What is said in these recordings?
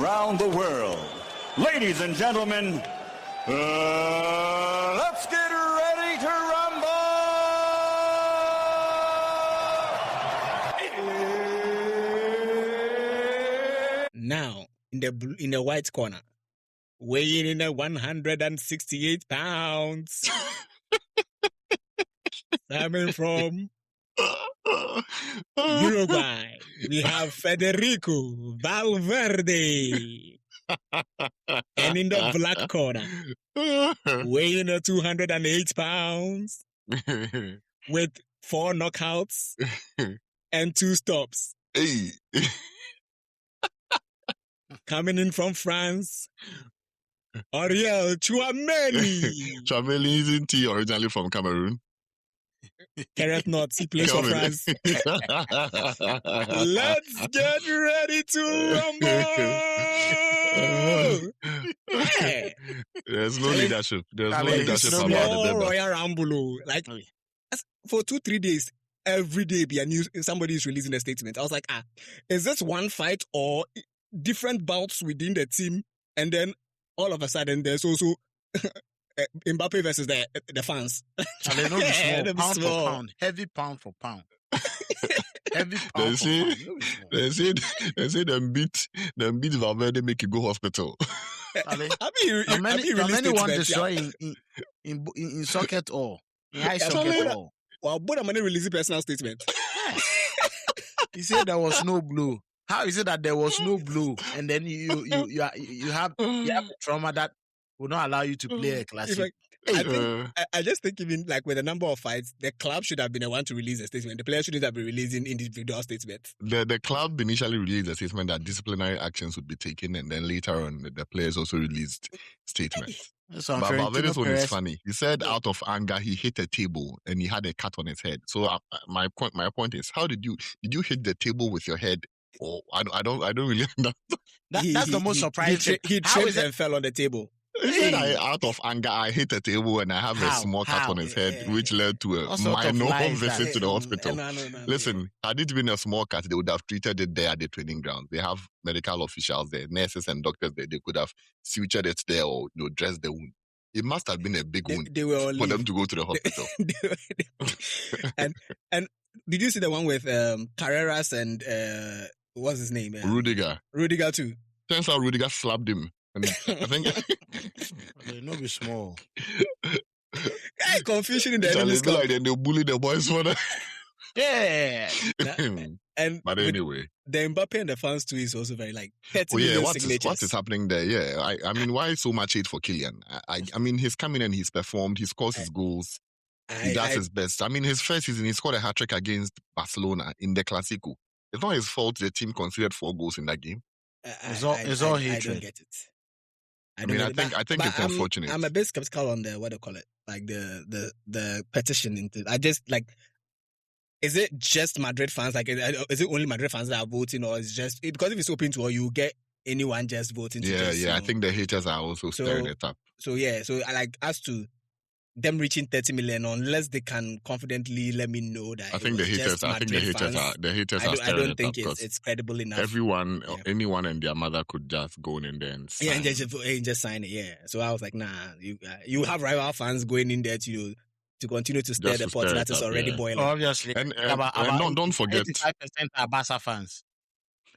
around the world. Ladies and gentlemen, let's get ready to rumble! Now, in the white corner, weighing in at 168 pounds, coming from Uruguay, we have Federico Valverde. And in the black corner, weighing at 208 pounds, with 4 knockouts and 2 stops. Hey. Coming in from France, Ariel Chouameni. Chouameni isn't he originally from Cameroon? Gareth North, he plays for France. Let's get ready to rumble. Yeah. There's no leadership. There's no leadership about the Royal Rumble. Like, for 2-3 days, every day somebody is releasing a statement. I was like, is this one fight or different bouts within the team? And then all of a sudden, there's also Mbappe versus the fans. They know small, pound for pound, heavy pound for pound. Heavy pound for pound. They say them beat Valverde, make you go hospital. Many want destroy in socket or in high socket or. Well, but I'm going to release a personal statement. He said there was no blow. How is it that there was no blow, and then you have trauma that will not allow you to play a classic? I just think even like with the number of fights, the club should have been the one to release a statement. The player shouldn't have been releasing individual statements. The club initially released a statement that disciplinary actions would be taken, and then later on, the players also released statements. But Valverde's one is funny. He said out of anger he hit a table and he had a cut on his head. So my point is, how did you hit the table with your head? Oh, I don't really understand. That's the most surprising. He tripped and fell on the table. He said, out of anger, I hit a table and I have a small cut on his head, which led to a minor visit to the hospital. No. Listen, had it been a small cut, they would have treated it there at the training ground. They have medical officials there, nurses and doctors there. They could have sutured it there or dressed the wound. It must have been a big wound for them to go to the hospital. and did you see the one with Carreras and what's his name? Rudiger. Rudiger too. Turns out Rudiger slapped him. And I think they not be small. Confusion in the enemy's camp. Like they bully the boys for that. Yeah. But anyway, the Mbappe and the fans too is also very like 30 million signatures. What is happening there? Yeah, I mean, why so much hate for Kylian? I mean, he's come in and he's performed. He scores his goals. He does his best. I mean, his first season he scored a hat-trick against Barcelona in the Clásico. It's not his fault the team conceded 4 goals in that game. It's all hatred. I don't get it. I think it's unfortunate. I'm a bit skeptical on the what do you call it, like the petition. I just like, is it just Madrid fans? Like, is it only Madrid fans that are voting, or is just because if it's open to all, you get anyone just voting? I think the haters are also stirring it up. So I like as to them reaching 30 million, unless they can confidently let me know that. I think the haters are stirring it up. I don't think it's credible enough. Anyone and their mother could just go in there and sign. and just sign it. Yeah. So I was like, nah, you have rival fans going in there to continue to stir the pot that is already boiling. Obviously, and don't forget, 85% are Barca fans.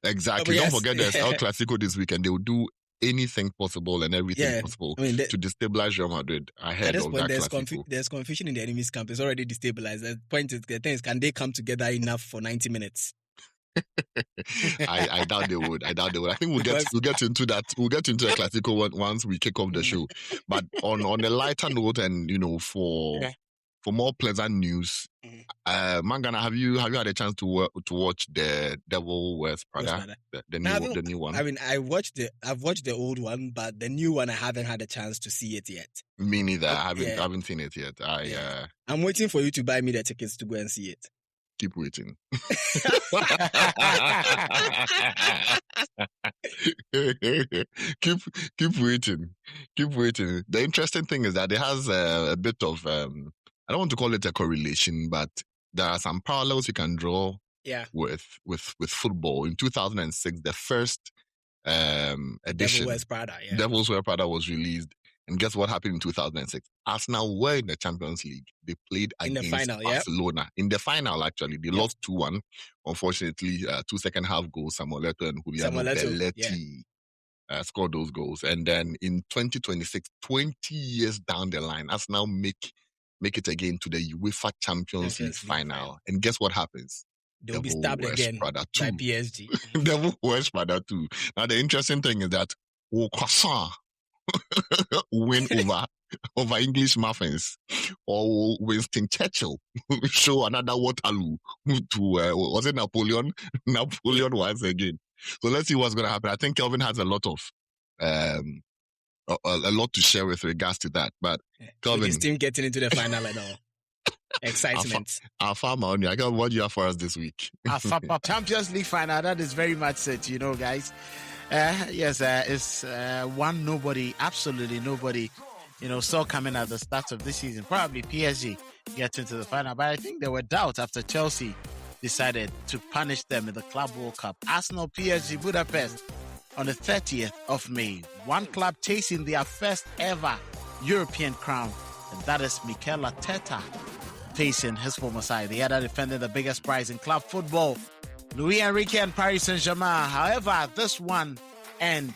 Exactly. Don't forget there's El Clásico this weekend. They will do anything possible and everything possible to destabilize Real Madrid ahead of that Clásico. There's confusion in the enemy's camp. It's already destabilized. The point is, can they come together enough for 90 minutes? I doubt they would. I think we'll get into that. We'll get into the Clásico once we kick off the show. But on a lighter note, and for more pleasant news, Mangana, have you had a chance to watch the Devil Wears Prada, the new one? I mean, I've watched the old one, but the new one I haven't had a chance to see it yet. Me neither. I haven't seen it yet. I'm waiting for you to buy me the tickets to go and see it. Keep waiting. keep waiting. The interesting thing is that it has a bit of I don't want to call it a correlation, but there are some parallels you can draw with football. In 2006, the first edition. Devil Wears Prada, yeah. Devil's Wear Prada was released. And guess what happened in 2006? Arsenal were in the Champions League. They played against Barcelona. In the final, actually. They lost 2-1. Unfortunately, 2 second half goals. Samuel Eto'o and Juliano Belletti scored those goals. And then in 2026, 20 years down the line, Arsenal make it again to the UEFA Champions League final. And guess what happens? They'll be stabbed again by PSG. Devil Wears Prada 2. Now, the interesting thing is that Croissant win over English muffins, or Winston Churchill show another Waterloo to was it Napoleon once again. So let's see what's going to happen. I think Kelvin has a lot to share with regards to that. But Kelvin, his team getting into the final and all. Excitement. Our farmer, what do you have for us this week? Our Champions League final, that is very much it, guys. Yes, it's one nobody, absolutely nobody, saw coming at the start of this season. Probably PSG gets into the final, but I think there were doubts after Chelsea decided to punish them in the Club World Cup. Arsenal, PSG, Budapest on the 30th of May. One club chasing their first ever European crown, and that is Mikel Arteta facing his former side. The other defending the biggest prize in club football, Luis Enrique and Paris Saint-Germain. However, this one, and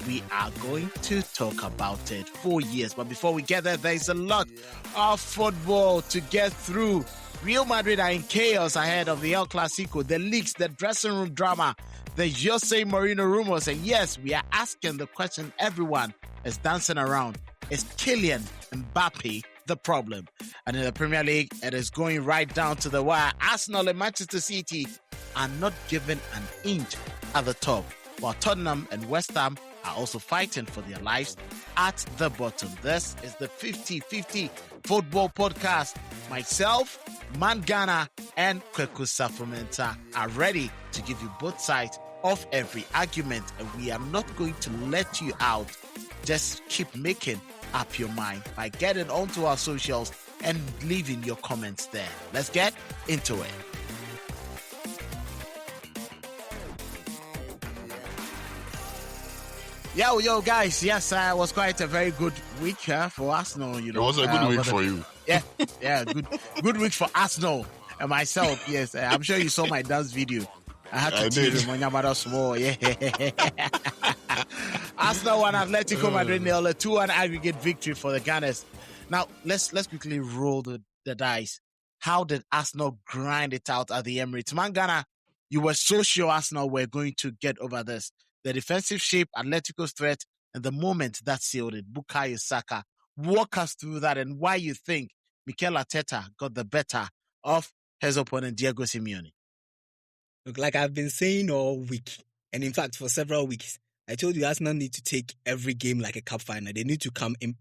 we are going to talk about it for years. But before we get there, there's a lot of football to get through. Real Madrid are in chaos ahead of the El Clásico, the leaks, the dressing room drama, the Jose Mourinho rumors. And yes, we are asking the question everyone is dancing around. Is Kylian Mbappe the problem? And in the Premier League, it is going right down to the wire. Arsenal and Manchester City are not given an inch at the top, while Tottenham and West Ham are also fighting for their lives at the bottom. This is the 50-50 Football Podcast. Myself, Mangana, and Kweku Safomenta are ready to give you both sides of every argument, and we are not going to let you out. Just keep making up your mind by getting onto our socials and leaving your comments there. Let's get into it. Yo, guys. Yes, it was quite a very good week for Arsenal. It was a good week for you. Yeah, good week for Arsenal and myself. Yes, I'm sure you saw my dance video. I had to tease him when you're small. Yeah. Arsenal won, Atlético Madrid 0, a 2-1 aggregate victory for the Gunners. Now, let's quickly roll the dice. How did Arsenal grind it out at the Emirates? Mangana, you were so sure Arsenal were going to get over this. The defensive shape, Atletico's threat, and the moment that sealed it, Bukayo Saka. Walk us through that and why you think Mikel Arteta got the better of his opponent, Diego Simeone. Look, like I've been saying all week, and in fact for several weeks, I told you Arsenal need to take every game like a cup final. They need to come in,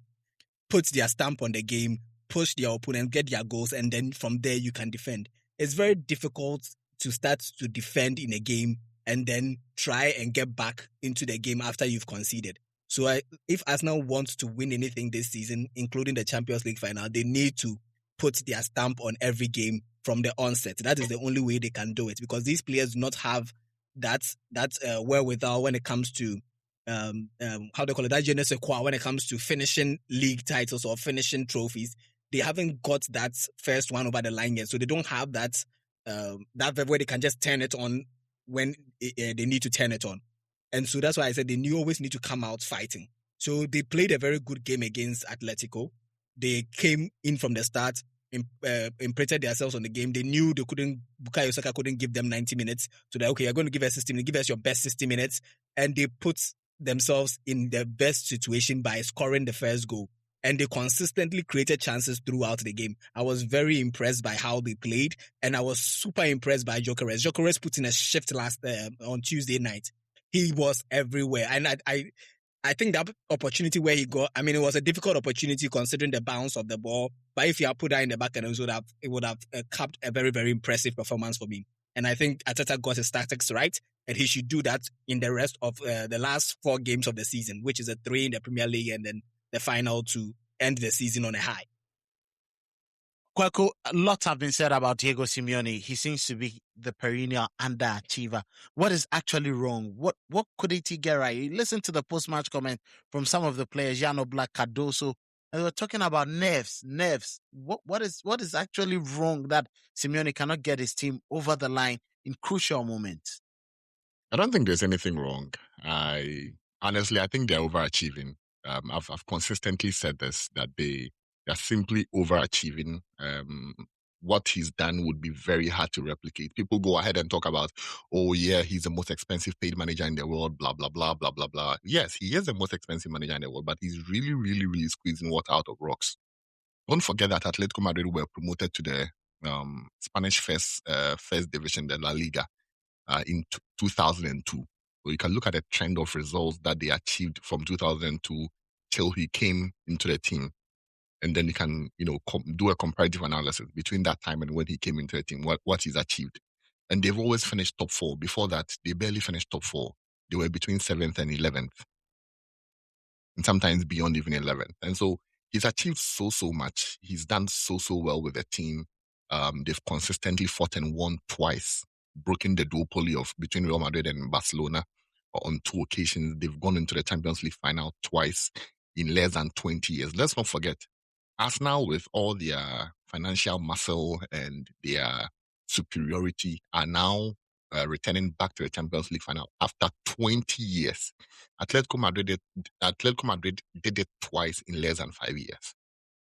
put their stamp on the game, push their opponent, get their goals, and then from there you can defend. It's very difficult to start to defend in a game and then try and get back into the game after you've conceded. So if Arsenal wants to win anything this season, including the Champions League final, they need to put their stamp on every game from the onset. That is the only way they can do it, because these players do not have that wherewithal when it comes to how they call it, that je ne sais quoi, when it comes to finishing league titles or finishing trophies. They haven't got that first one over the line yet, so they don't have that where they can just turn it on when they need to turn it on. And so that's why I said they always need to come out fighting. So they played a very good game against Atletico. They came in from the start, imprinted themselves on the game. They knew Bukayo Saka couldn't give them 90 minutes. So they're okay, you're going to give us 60 minutes, give us your best 60 minutes. And they put themselves in the best situation by scoring the first goal. And they consistently created chances throughout the game. I was very impressed by how they played, and I was super impressed by Gyökeres. Gyökeres put in a shift on Tuesday night. He was everywhere, and I think that opportunity where he got, it was a difficult opportunity considering the bounce of the ball. But if he had put that in the back, it would have capped a very, very impressive performance for me. And I think Arteta got his tactics right, and he should do that in the rest of the last 4 games of the season, which is a 3 in the Premier League and then the final to end the season on a high. Kwaku, a lot have been said about Diego Simeone. He seems to be the perennial underachiever. What is actually wrong? What couldn't he get right? You listen to the post-match comment from some of the players, Yano Black, Cardoso, and they were talking about nerves. What is actually wrong that Simeone cannot get his team over the line in crucial moments? I don't think there's anything wrong. Honestly, I think they're overachieving. I've consistently said this, that they're simply overachieving. What he's done would be very hard to replicate. People go ahead and talk about, oh yeah, he's the most expensive paid manager in the world, blah, blah, blah, blah, blah, blah. Yes, he is the most expensive manager in the world, but he's really, really, really squeezing water out of rocks. Don't forget that Atlético Madrid were promoted to the Spanish first division, the La Liga, in 2002. So you can look at the trend of results that they achieved from 2002 till he came into the team. And then you can, do a comparative analysis between that time and when he came into the team, what he's achieved. And they've always finished top 4. Before that, they barely finished top 4. They were between 7th and 11th. And sometimes beyond even 11th. And so he's achieved so much. He's done so well with the team. They've consistently fought and won twice, broken the duopoly of between Real Madrid and Barcelona on 2 occasions. They've gone into the Champions League final twice in less than 20 years. Let's not forget, Arsenal, with all their financial muscle and their superiority, are now returning back to the Champions League final after 20 years. Atletico Madrid did it twice in less than 5 years.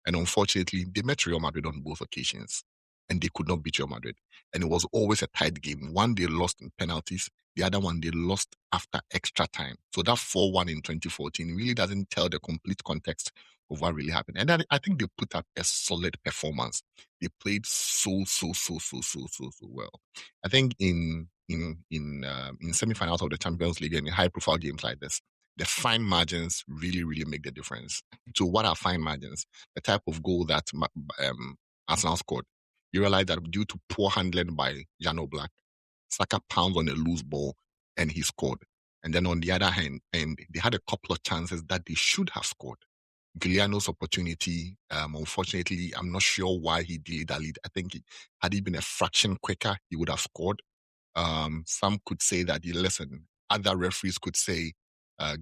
And unfortunately, they met Real Madrid on both occasions, and they could not beat Real Madrid. And it was always a tight game. One, they lost in penalties. The other one, they lost after extra time. So that 4-1 in 2014 really doesn't tell the complete context of what really happened. And I think they put up a solid performance. They played so well. I think in semi-finals of the Champions League and in high-profile games like this, the fine margins really, really make the difference. So what are fine margins? The type of goal that Arsenal scored. You realize that due to poor handling by Jan Black, Saka pounds on a loose ball and he scored. And then on the other hand, and they had a couple of chances that they should have scored. Giuliano's opportunity, unfortunately, I'm not sure why he delayed that lead. I think had he been a fraction quicker, he would have scored. Some could say that, listen, other referees could say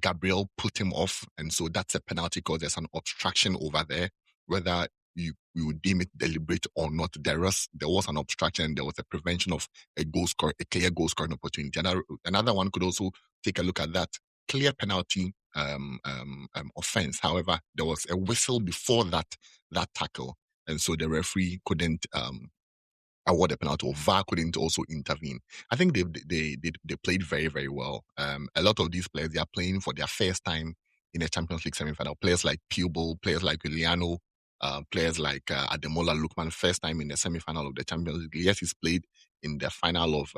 Gabriel put him off, and so that's a penalty because there's an obstruction over there. Whether you would deem it deliberate or not, there was an obstruction. There was a prevention of a clear goal scoring opportunity. Another one could also take a look at that clear penalty offense. However, there was a whistle before that tackle, and so the referee couldn't award a penalty, or VAR couldn't also intervene. I think they played very, very well. A lot of these players, they are playing for their first time in a Champions League semi-final. Players like Puyol, players like Giuliano, players like Ademola Lookman, first time in the semi-final of the Champions League. Yes, he's played in the final of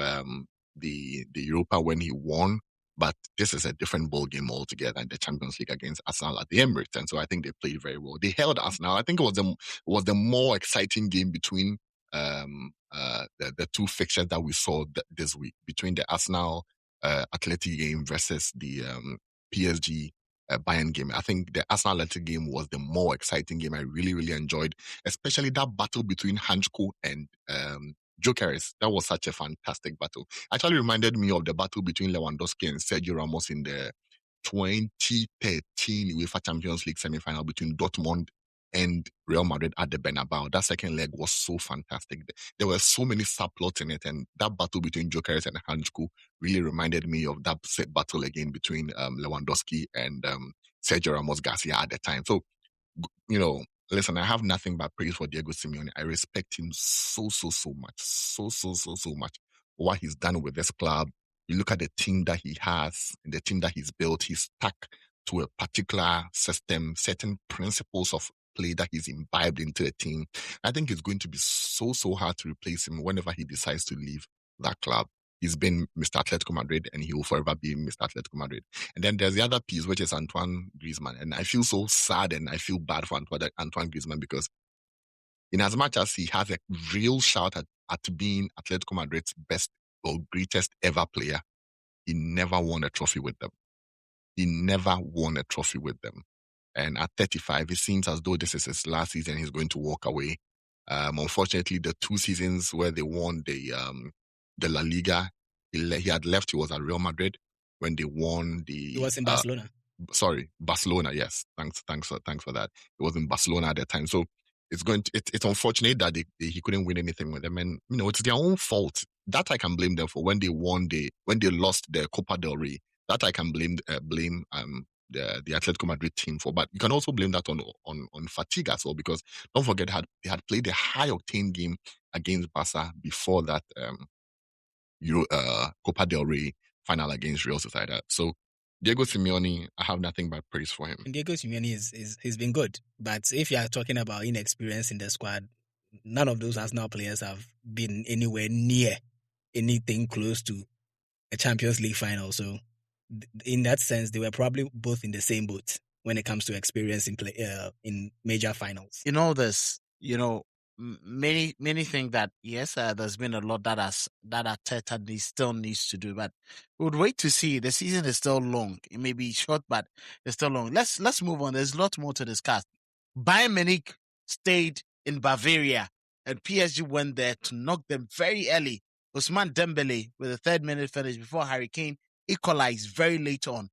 the Europa when he won, but this is a different ball game altogether in the Champions League against Arsenal at the Emirates. And so I think they played very well. They held Arsenal. I think it was the more exciting game between the 2 fixtures that we saw this week, between the Arsenal Atleti game versus the PSG Bayern game. I think the Arsenal Atleti game was the more exciting game. I really, really enjoyed, especially that battle between Hansko and Gyökeres. That was such a fantastic battle. Actually reminded me of the battle between Lewandowski and Sergio Ramos in the 2013 UEFA Champions League semi-final between Dortmund and Real Madrid at the Bernabeu. That second leg was so fantastic. There were so many subplots in it, and that battle between Gyökeres and Hansko really reminded me of that battle again between Lewandowski and Sergio Ramos Garcia at the time. So, listen, I have nothing but praise for Diego Simeone. I respect him so much, so much for what he's done with this club. You look at the team that he has, and the team that he's built. He's stuck to a particular system, certain principles of play that he's imbibed into the team. I think it's going to be so hard to replace him whenever he decides to leave that club. He's been Mr. Atletico Madrid, and he will forever be Mr. Atletico Madrid. And then there's the other piece, which is Antoine Griezmann. And I feel so sad and I feel bad for Antoine Griezmann, because in as much as he has a real shout at being Atletico Madrid's best or greatest ever player, he never won a trophy with them. And at 35, it seems as though this is his last season. He's going to walk away. Unfortunately, the 2 seasons where they won the La Liga, he had left. He was at Real Madrid when they won the. He was in Barcelona. Barcelona. Yes, thanks for that. It was in Barcelona at that time. So it's unfortunate that he couldn't win anything with them, and it's their own fault. That I can blame them for when they lost the Copa del Rey. That I can blame the Atletico Madrid team for. But you can also blame that on fatigue as well, because don't forget they had played a high octane game against Barca before that Copa del Rey final against Real Sociedad. So Diego Simeone, I have nothing but praise for him. Diego Simeone he's been good, but if you are talking about inexperience in the squad, none of those Arsenal players have been anywhere near anything close to a Champions League final. So in that sense, they were probably both in the same boat when it comes to experience in major finals. In all this, many think that yes, there's been a lot that Arteta still needs to do, but we would wait to see. The season is still long. It may be short, but it's still long. Let's move on. There's a lot more to discuss. Bayern Munich stayed in Bavaria, and PSG went there to knock them very early. Ousmane Dembele with a 3rd minute finish before Harry Kane equalized very late on.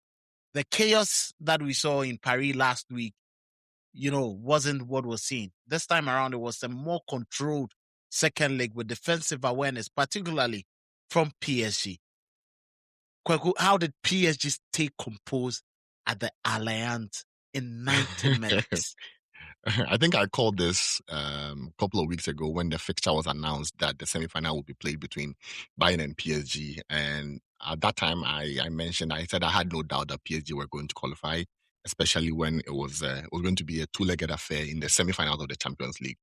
The chaos that we saw in Paris last week, wasn't what was seen. This time around, it was a more controlled second leg with defensive awareness, particularly from PSG. Kweku, how did PSG stay composed at the Allianz in 90 minutes? I think I called this a couple of weeks ago when the fixture was announced that the semi-final would be played between Bayern and PSG. And at that time, I said I had no doubt that PSG were going to qualify, especially when it was going to be a 2-legged affair in the semi-finals of the Champions League.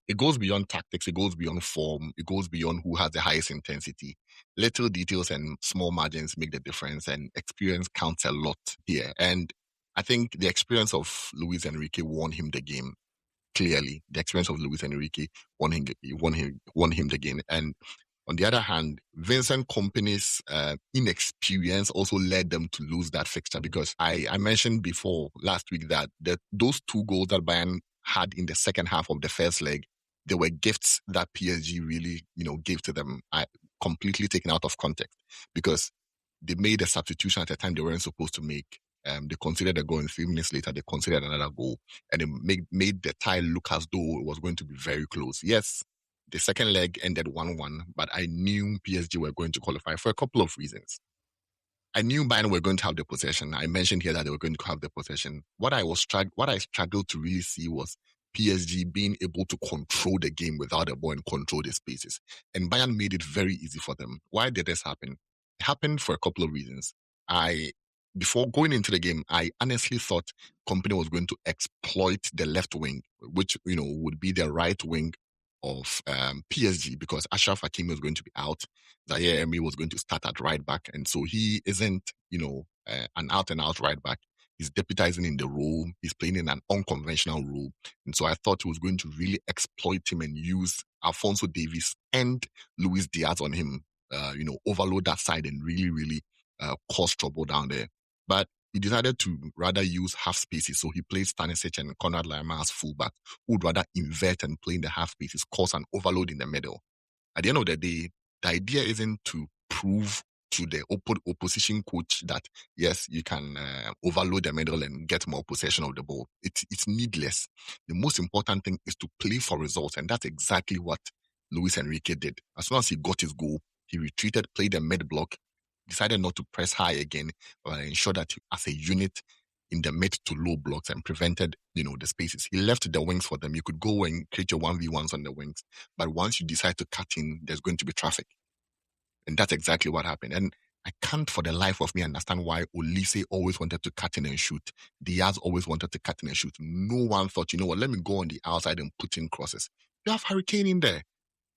It goes beyond tactics, it goes beyond form, it goes beyond who has the highest intensity. Little details and small margins make the difference, and experience counts a lot here. And I think the experience of Luis Enrique won him the game. Clearly, the experience of Luis Enrique won him the game. And on the other hand, Vincent Kompany's inexperience also led them to lose that fixture, because I mentioned before last week that those 2 goals that Bayern had in the second half of the first leg, they were gifts that PSG really, gave to them, completely taken out of context, because they made a substitution at a time they weren't supposed to make. They considered a goal, and 3 minutes later, they considered another goal, and it made the tie look as though it was going to be very close. Yes, the second leg ended 1-1, but I knew PSG were going to qualify for a couple of reasons. I knew Bayern were going to have the possession. I mentioned here that they were going to have the possession. What I struggled to really see was PSG being able to control the game without the ball and control the spaces. And Bayern made it very easy for them. Why did this happen? It happened for a couple of reasons. Before going into the game, I honestly thought Kompany was going to exploit the left wing, which, would be the right wing of PSG, because Achraf Hakimi was going to be out. Zaire Emery was going to start at right back. And so he isn't, an out-and-out right back. He's deputizing in the role. He's playing in an unconventional role. And so I thought he was going to really exploit him and use Alphonso Davies and Luis Diaz on him, overload that side and really, really cause trouble down there. But he decided to rather use half spaces. So he played Stanisic and Konrad Laimer as fullback, who would rather invert and play in the half spaces, cause an overload in the middle. At the end of the day, the idea isn't to prove to the opposition coach that, yes, you can overload the middle and get more possession of the ball. It's needless. The most important thing is to play for results, and that's exactly what Luis Enrique did. As soon as he got his goal, he retreated, played the mid-block, decided not to press high again, but ensure that as a unit in the mid to low blocks and prevented, the spaces. He left the wings for them. You could go and create your 1v1s on the wings, but once you decide to cut in, there's going to be traffic. And that's exactly what happened. And I can't for the life of me understand why Olise always wanted to cut in and shoot. Diaz always wanted to cut in and shoot. No one thought, let me go on the outside and put in crosses. You have Harry Kane in there.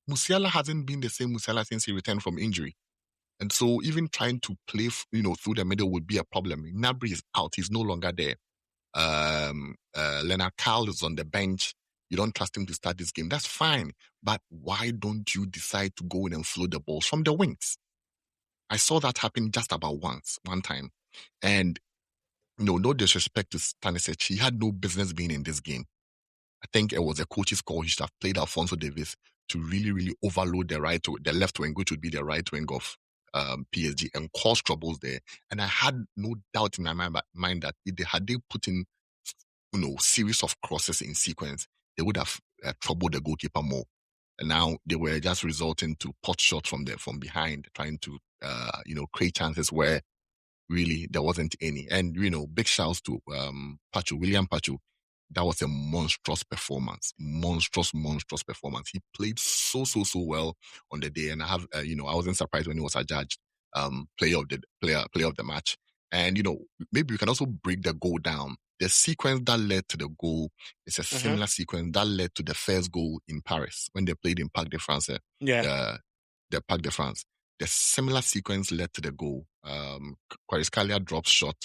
Musiala hasn't been the same Musiala since he returned from injury. And so even trying to play, through the middle would be a problem. Gnabry is out. He's no longer there. Leonard Kyle is on the bench. You don't trust him to start this game. That's fine. But why don't you decide to go in and float the balls from the wings? I saw that happen just about one time. And, no disrespect to Stanisic. He had no business being in this game. I think it was a coach's call. He should have played Alphonso Davies to really, really overload the left wing, which would be the right wing of PSG, and cause troubles there. And I had no doubt in my mind that if they put in, series of crosses in sequence, they would have troubled the goalkeeper more. And now they were just resulting to pot shots from behind, trying to create chances where really there wasn't any. And big shouts to William Pacho. That was a monstrous performance. Monstrous performance. He played so well on the day, and I have I wasn't surprised when he was adjudged player of the match. And maybe we can also break the goal down. The sequence that led to the goal is a similar sequence that led to the first goal in Paris when they played in Parc de France. The Parc de France. The similar sequence led to the goal. Kvaratskhelia drops shot.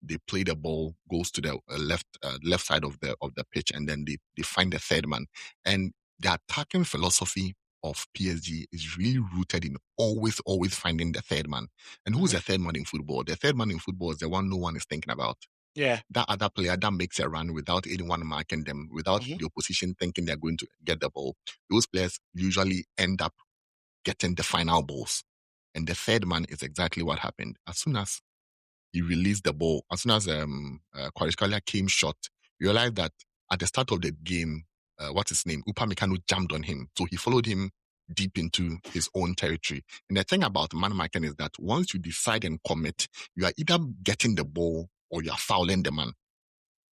They play the ball, goes to the left side of the pitch, and then they find the third man. And the attacking philosophy of PSG is really rooted in always finding the third man. And who's the third man in football? The third man in football is the one no one is thinking about. Yeah. That other player that makes a run without anyone marking them, without the opposition thinking they're going to get the ball. Those players usually end up getting the final balls. And the third man is exactly what happened. As soon as he released the ball, as soon as Kvaratskhelia came short, you realized that at the start of the game, Upamecano jumped on him. So he followed him deep into his own territory. And the thing about man marking is that once you decide and commit, you are either getting the ball or you are fouling the man.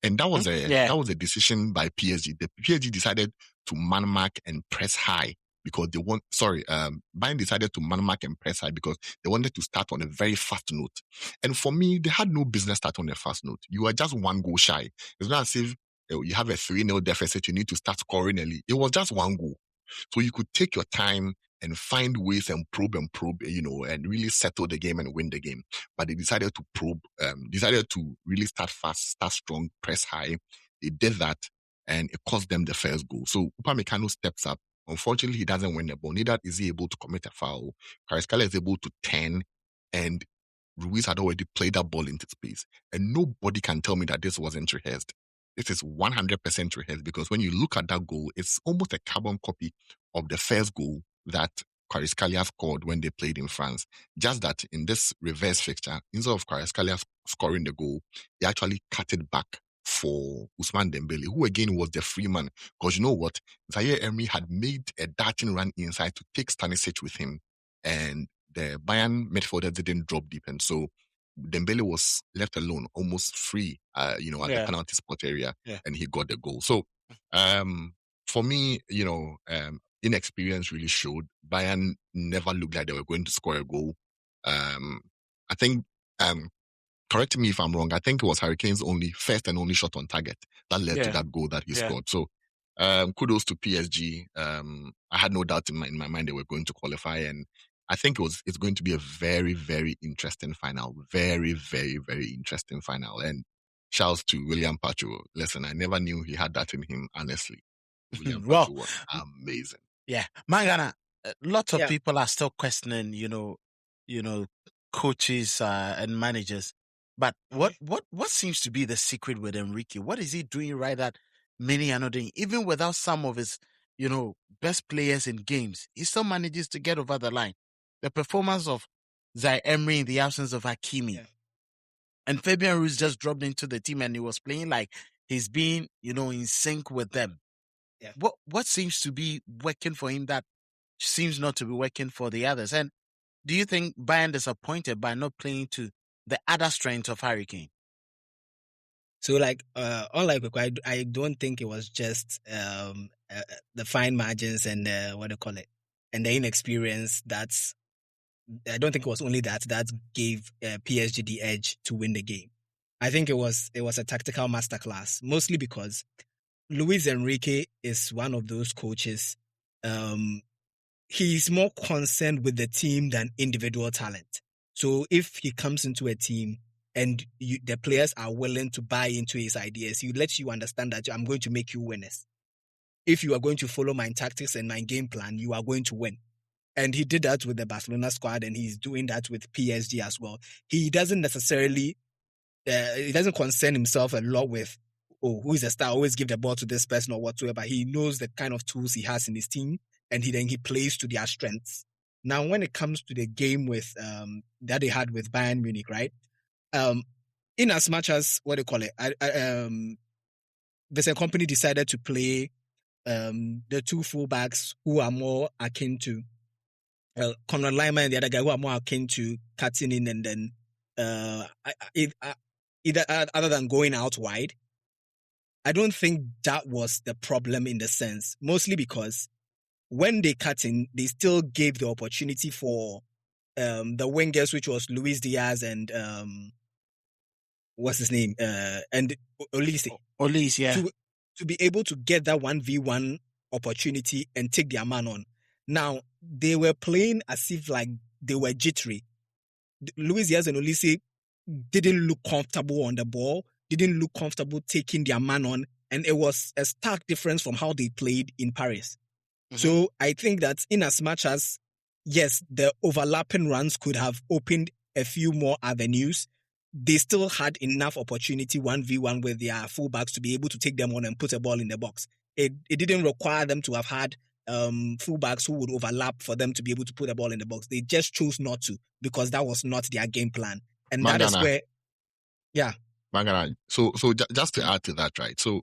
And that was a decision by PSG. The PSG decided to man mark and press high because Bayern decided to man mark and press high because they wanted to start on a very fast note. And for me, they had no business start on a fast note. You are just one goal shy. It's not as if you have a 3-0 deficit, you need to start scoring early. It was just one goal. So you could take your time and find ways and probe, and really settle the game and win the game. But they decided to really start fast, start strong, press high. They did that, and it cost them the first goal. So Upamecano steps up. Unfortunately, he doesn't win the ball. Neither is he able to commit a foul. Kvaratskhelia is able to turn, and Ruiz had already played that ball into space. And nobody can tell me that this wasn't rehearsed. This is 100% rehearsed because when you look at that goal, it's almost a carbon copy of the first goal that Kvaratskhelia scored when they played in France. Just that in this reverse fixture, instead of Kvaratskhelia scoring the goal, they actually cut it back for Ousmane Dembele, who again was the free man. Because you know what? Zaire Emery had made a darting run inside to take Stanisic with him. And the Bayern midfielder didn't drop deep. And so Dembele was left alone, almost free, at the penalty spot area, and he got the goal. So, for me, inexperience really showed. Bayern never looked like they were going to score a goal. I think, correct me if I'm wrong, I think it was Harry Kane's first and only shot on target that led to that goal that he scored. So, kudos to PSG. I had no doubt in my mind they were going to qualify, and I think it's going to be a very, very interesting final. Very, very, very interesting final. And shouts to William Pacho. Listen, I never knew he had that in him, honestly. William Pacho was amazing. Yeah. Mangana, lots of people are still questioning, coaches and managers. But what seems to be the secret with Enrique? What is he doing right that many are not doing? Even without some of his, best players in games, he still manages to get over the line. The performance of Zaire Emery in the absence of Hakimi. And Fabian Ruiz just dropped into the team and he was playing like he's being, in sync with them. Yeah. What seems to be working for him that seems not to be working for the others? And do you think Bayern disappointed by not playing to the other strengths of Harry Kane? So, unlike I don't think it was just the fine margins and and the inexperience I don't think it was only that gave PSG the edge to win the game. I think it was a tactical masterclass, mostly because Luis Enrique is one of those coaches. He's more concerned with the team than individual talent. So if he comes into a team and the players are willing to buy into his ideas, he lets you understand that I'm going to make you winners. If you are going to follow my tactics and my game plan, you are going to win. And he did that with the Barcelona squad, and he's doing that with PSG as well. He doesn't necessarily, he doesn't concern himself a lot with who is a star, always give the ball to this person or whatsoever. He knows the kind of tools he has in his team, and he plays to their strengths. Now, when it comes to the game with that they had with Bayern Munich, right? In as much as Vincent Kompany decided to play the two fullbacks who are more akin to Conrad Laimer and the other guy who are more akin to cutting in and then either other than going out wide. I don't think that was the problem in the sense, mostly because when they cut in, they still gave the opportunity for the wingers, which was Luis Diaz and what's his name? And Olise, yeah. To be able to get that 1v1 opportunity and take their man on. Now, they were playing as if like they were jittery. Luis Diaz and Olise didn't look comfortable on the ball, didn't look comfortable taking their man on, and it was a stark difference from how they played in Paris. Mm-hmm. So I think that in as much as, yes, the overlapping runs could have opened a few more avenues, they still had enough opportunity 1v1 with their fullbacks to be able to take them on and put a ball in the box. It didn't require them to have had fullbacks who would overlap for them to be able to put a ball in the box. They just chose not to because that was not their game plan. And Mangana. That is where, yeah. Mangana. So just to add to that, right? So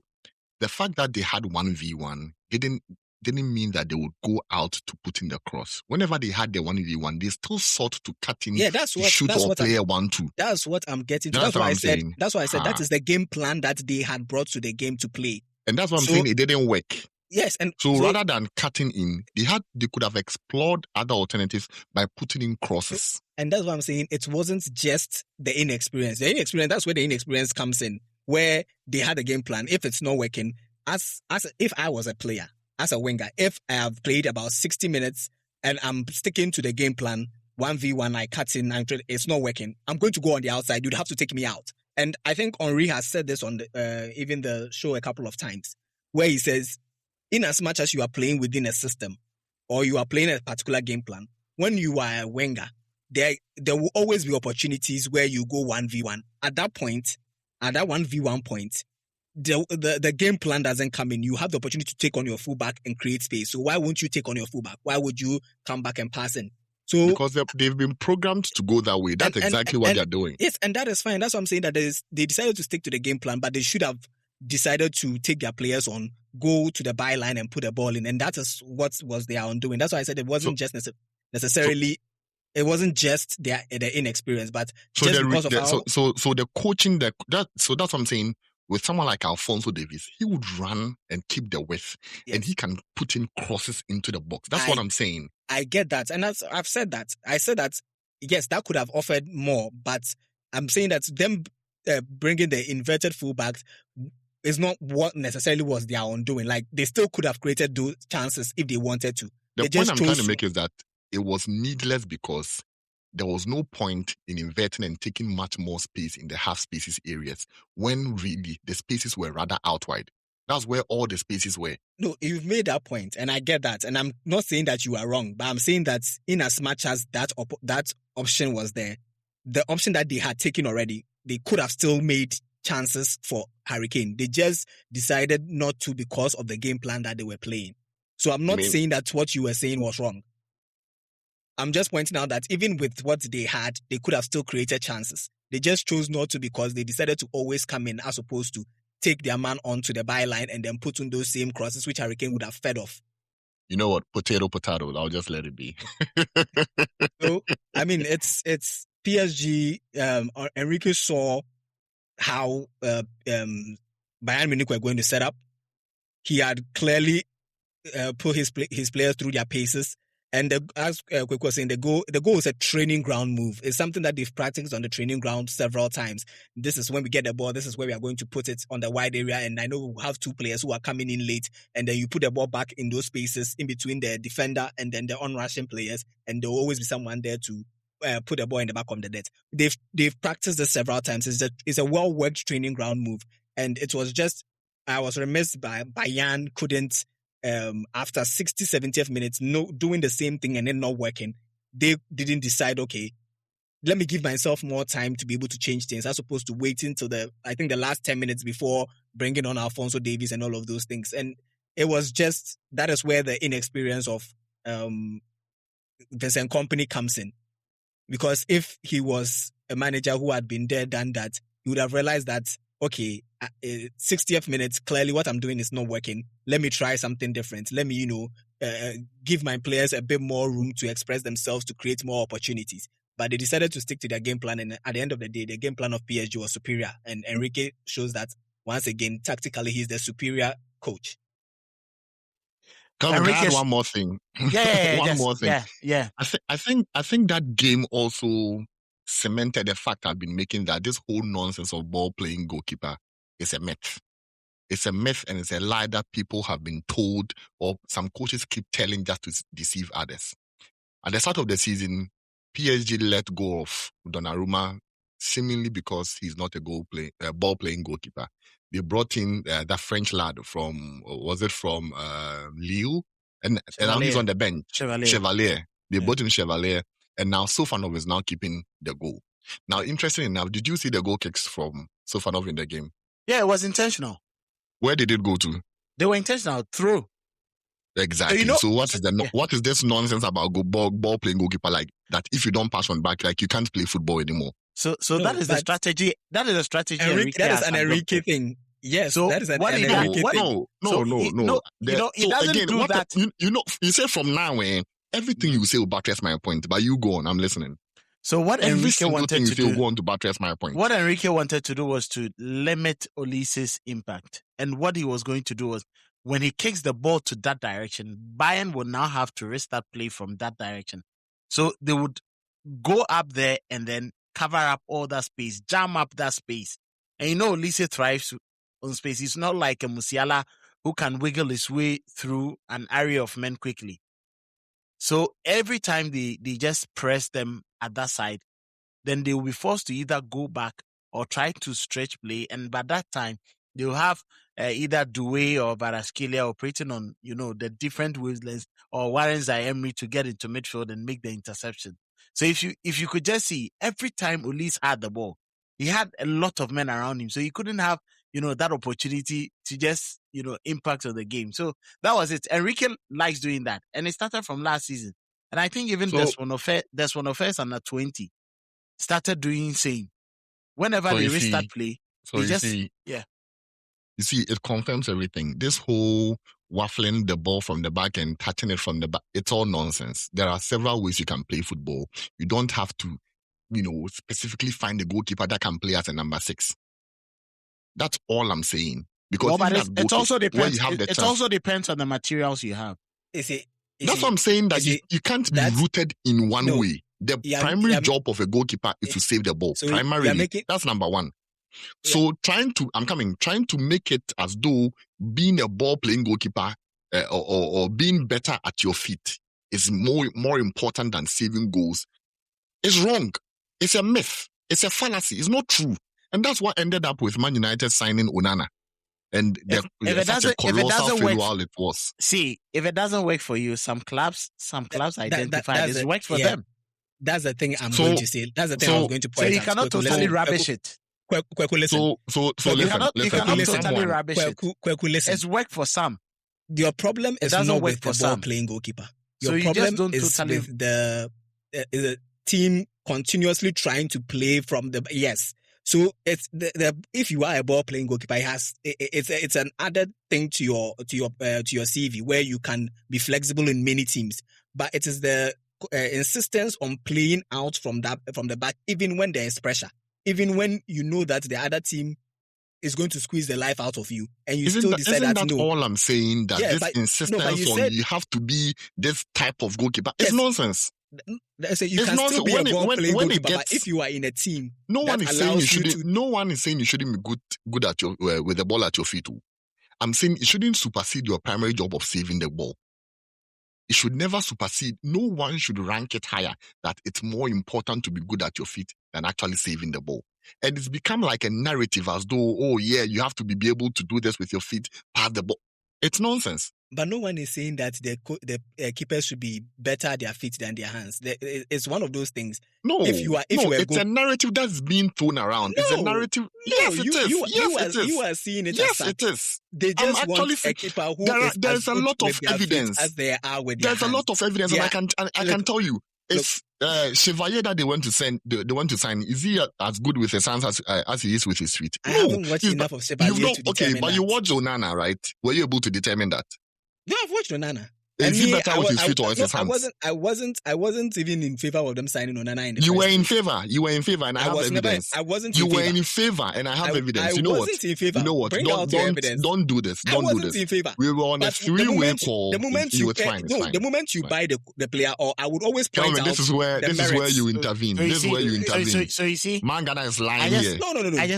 the fact that they had 1v1 didn't mean that they would go out to put in the cross. Whenever they had the 1v1, they still sought to cut in, shoot or play a 1-2. That's what I'm getting to. That's why I said that is the game plan that they had brought to the game to play. And that's what I'm saying. It didn't work. Yes, and so rather than cutting in, they could have explored other alternatives by putting in crosses. And that's what I'm saying. It wasn't just the inexperience. The inexperience, that's where the inexperience comes in, where they had a game plan. If it's not working, as if I was a player, as a winger, if I have played about 60 minutes and I'm sticking to the game plan, 1v1, I cut in, it's not working, I'm going to go on the outside. You'd have to take me out. And I think Henry has said this on even the show a couple of times, where he says, in as much as you are playing within a system or you are playing a particular game plan, when you are a winger, there will always be opportunities where you go 1v1. At that point, at that 1v1 point, the game plan doesn't come in. You have the opportunity to take on your fullback and create space. So why won't you take on your fullback? Why would you come back and pass in? So because they've been programmed to go that way. That's exactly what they're doing. Yes, and that is fine. That's what I'm saying. That they decided to stick to the game plan, but they should have decided to take their players on, go to the byline and put a ball in, and that is what was their undoing. That's why I said it wasn't just necessarily. It wasn't just their inexperience, but just because of how. So the coaching so that's what I'm saying. With someone like Alphonso Davies, he would run and keep the width, and he can put in crosses into the box. That's what I'm saying. I get that, and I've said that. I said that, yes, that could have offered more, but I'm saying that them bringing the inverted fullbacks is not what necessarily was their undoing. Like, they still could have created those chances if they wanted to. The point I'm trying to make is that it was needless because there was no point in inverting and taking much more space in the half spaces areas when really the spaces were rather out wide. That's where all the spaces were. No, you've made that point, and I get that. And I'm not saying that you are wrong, but I'm saying that in as much as that option was there, the option that they had taken already, they could have still made chances for Harry Kane. They just decided not to because of the game plan that they were playing. So I'm not saying that what you were saying was wrong. I'm just pointing out that even with what they had, they could have still created chances. They just chose not to because they decided to always come in as opposed to take their man onto the byline and then put in those same crosses which Harry Kane would have fed off. You know what? Potato. I'll just let it be. So, I mean, it's PSG. Enrique saw how Bayern Munich were going to set up. He had clearly put his players through their paces. And as Kwek was saying, the goal is a training ground move. It's something that they've practiced on the training ground several times. This is when we get the ball. This is where we are going to put it on the wide area. And I know we have two players who are coming in late. And then you put the ball back in those spaces in between the defender and then the on-rushing players. And there will always be someone there to put the ball in the back of the net. They've practiced this several times. It's a well-worked training ground move. And it was just, I was remiss by Bayern couldn't, after 60, 70th minutes, doing the same thing and then not working, they didn't decide, okay, let me give myself more time to be able to change things as opposed to waiting till the last 10 minutes before bringing on Alphonso Davies and all of those things. And it was just, that is where the inexperience of Vincent Kompany comes in. Because if he was a manager who had been there, done that, he would have realized that, okay, 60th minute, clearly what I'm doing is not working. Let me try something different. Let me, give my players a bit more room to express themselves, to create more opportunities. But they decided to stick to their game plan. And at the end of the day, the game plan of PSG was superior. And Enrique shows that, once again, tactically, he's the superior coach. Can I add one more thing? More thing. Yeah. I think that game also cemented the fact I've been making, that this whole nonsense of ball playing goalkeeper is a myth. It's a myth, and it's a lie that people have been told, or some coaches keep telling just to deceive others. At the start of the season, PSG let go of Donnarumma seemingly because he's not a ball playing goalkeeper. They brought in that French lad from Lille, and now he's on the bench. Chevalier. They brought in Chevalier, and now Sofanov is now keeping the goal. Now, interestingly enough, did you see the goal kicks from Sofanov in the game? Yeah, it was intentional. Where did it go to? They were intentional, through. Exactly. So what is this nonsense about ball playing goalkeeper, like that? If you don't pass on back, like you can't play football anymore. So that is the strategy. That is a strategy. That is an Enrique thing. Yes. So that is an Enrique thing. No. He doesn't do that. You say from now, everything you say will buttress my point. But you go on. I'm listening. So what Enrique wanted to do, go on to buttress my point. What Enrique wanted to do was to limit Ulisses' impact, and what he was going to do was, when he kicks the ball to that direction, Bayern would now have to restart play from that direction. So they would go up there and then cover up all that space, jam up that space. And Ulisses thrives on space. He's not like a Musiala who can wiggle his way through an area of men quickly. So every time they just press them at that side, then they will be forced to either go back or try to stretch play. And by that time, they will have either Doué or Varaskelia operating on, the different wavelengths, or Warren Zaïre to get into midfield and make the interception. So if you could just see, every time Ulis had the ball, he had a lot of men around him. So he couldn't have, that opportunity to just, impact on the game. So that was it. Enrique likes doing that. And it started from last season. And I think even Desmond Offense under 20 started doing same. Whenever they restart play, You see, it confirms everything. This whole waffling the ball from the back and touching it from the back, it's all nonsense. There are several ways you can play football. You don't have to, specifically find a goalkeeper that can play as a number 6. That's all I'm saying. Because it also depends. It also depends on the materials you have. That's what I'm saying, that you can't be rooted in one way. The primary job of a goalkeeper is to save the ball. So primarily, that's number one. Yeah. So trying to make it as though being a ball playing goalkeeper or being better at your feet is more important than saving goals is wrong. It's a myth. It's a fallacy. It's not true. And that's what ended up with Man United signing Onana. And if it doesn't work for you, some clubs identify this works for them. That's the thing I'm going to say. That's the thing I was going to point out. So you cannot totally rubbish it. So listen. You cannot totally rubbish it. It's work for some. Your problem is not with the ball playing goalkeeper. Your problem is with the team continuously trying to play from the So it's the if you are a ball playing goalkeeper, it's an added thing to your CV where you can be flexible in many teams. But it is the insistence on playing out from the back, even when there is pressure, even when you know that the other team is going to squeeze the life out of you, and you still decide that no. All I'm saying that this insistence you have to be this type of goalkeeper is nonsense. So you can still be a ball-playing goalkeeper, but if you are in a team, no one is saying you shouldn't be good at your with the ball at your feet. I'm saying it shouldn't supersede your primary job of saving the ball. It should never supersede. No one should rank it higher, that it's more important to be good at your feet than actually saving the ball. And it's become like a narrative as though, you have to be able to do this with your feet, pass the ball. It's nonsense. But no one is saying that the keepers should be better at their feet than their hands. It's one of those things. No, it's a narrative that's being thrown around. It's a narrative. Yes, it is. You are seeing it. Yes, it is. They just want a keeper who there's a lot of evidence as they are with there's their a lot of evidence, yeah. and I can tell you, it's Chevalier that they want to sign. They want to sign. Is he as good with his hands as he is with his feet? I haven't watched enough of Chevalier to determine but you watched Onana, right? Were you able to determine that? Yeah, I've watched Onana. Is he better with his feet or with his hands? I wasn't even in favor of them signing Onana in the You were in favor, and I have evidence. I wasn't. You were in favor, and I have evidence. You know what? In favor. You know what? Don't do this. I wasn't in favor. We were on a three-way call. The moment the moment you buy the player, or I would always point out. This is where you intervene. This is where you intervene. So you see, Mangana is lying here. No.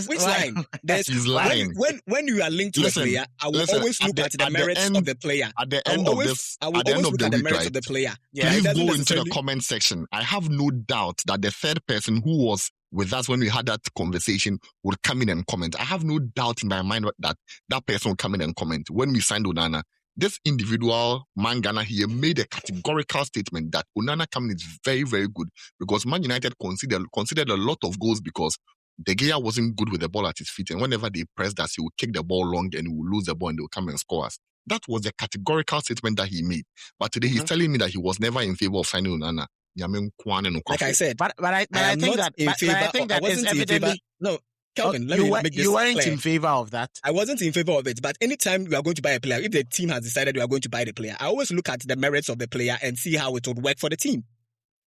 Which line? He's lying. When you are linked to a player, I will always look at the merits of the player. At the end of the week, of the player. Please go into the comment section. I have no doubt that the third person who was with us when we had that conversation would come in and comment. I have no doubt in my mind that person will come in and comment. When we signed Onana, this individual, Mangana here, made a categorical statement that Onana coming is very, very good because Man United considered a lot of goals because De Gea wasn't good with the ball at his feet, and whenever they pressed us, he would kick the ball long and he would lose the ball and they would come and score us. That was a categorical statement that he made. But today he's telling me that he was never in favor of signing Onana. Like I said, but I think that is evidently... No, Kelvin, you weren't in favor of that. I wasn't in favor of it, but anytime you are going to buy a player, if the team has decided you are going to buy the player, I always look at the merits of the player and see how it would work for the team.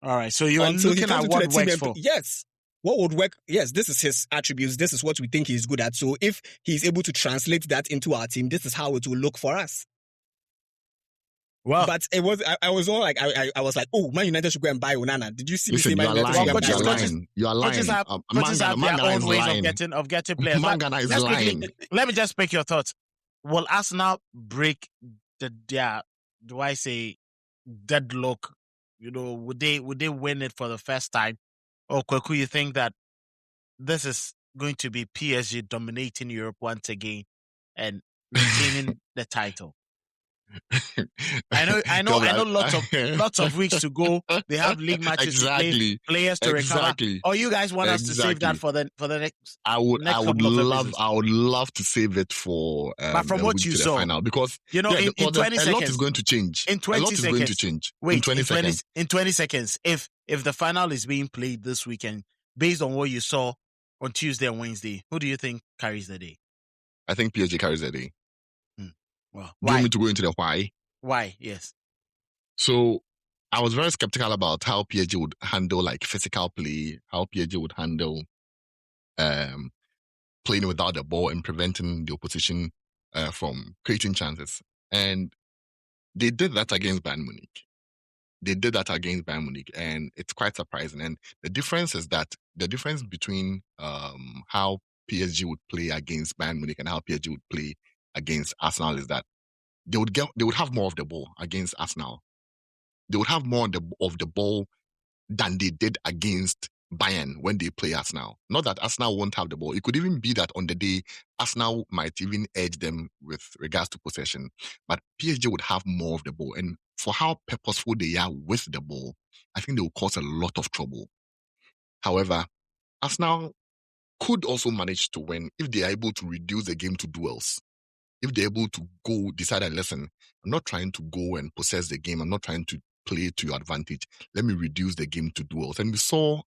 All right, so you are looking at what works for... Yes. What would work? Yes, this is his attributes. This is what we think he's good at. So if he's able to translate that into our team, this is how it will look for us. Well, but it was. I was all like, I was like, oh, Man United should go and buy Onana. Did you see me say Man Man United? You are lying. Coaches have their own ways of getting players. Mangana is lying. Let me just pick your thoughts. Will Arsenal break their deadlock? Would they win it for the first time? Or Kweku, you think that this is going to be PSG dominating Europe once again and retaining the title? I know. Lots of weeks to go. They have league matches to play, players to recover. Or you guys want us to save that for the next? I would love to save it for. But from what you saw, final, because in 20 seconds, a lot is going to change. In 20 seconds, going to change. Wait, in 20 seconds, if the final is being played this weekend, based on what you saw on Tuesday and Wednesday, who do you think carries the day? I think PSG carries the day. Well, do you want me to go into the why? Why? Yes. So I was very skeptical about how PSG would handle like physical play, how PSG would handle playing without the ball and preventing the opposition from creating chances. And they did that against Bayern Munich. And it's quite surprising. And the difference is that the difference between how PSG would play against Bayern Munich and how PSG would play against Arsenal is that they would have more of the ball against Arsenal. They would have more of the ball than they did against Bayern when they play Arsenal. Not that Arsenal won't have the ball. It could even be that on the day, Arsenal might even edge them with regards to possession. But PSG would have more of the ball. And for how purposeful they are with the ball, I think they will cause a lot of trouble. However, Arsenal could also manage to win if they are able to reduce the game to duels. If they're able to go decide and listen, I'm not trying to go and possess the game. I'm not trying to play to your advantage. Let me reduce the game to duels. And we saw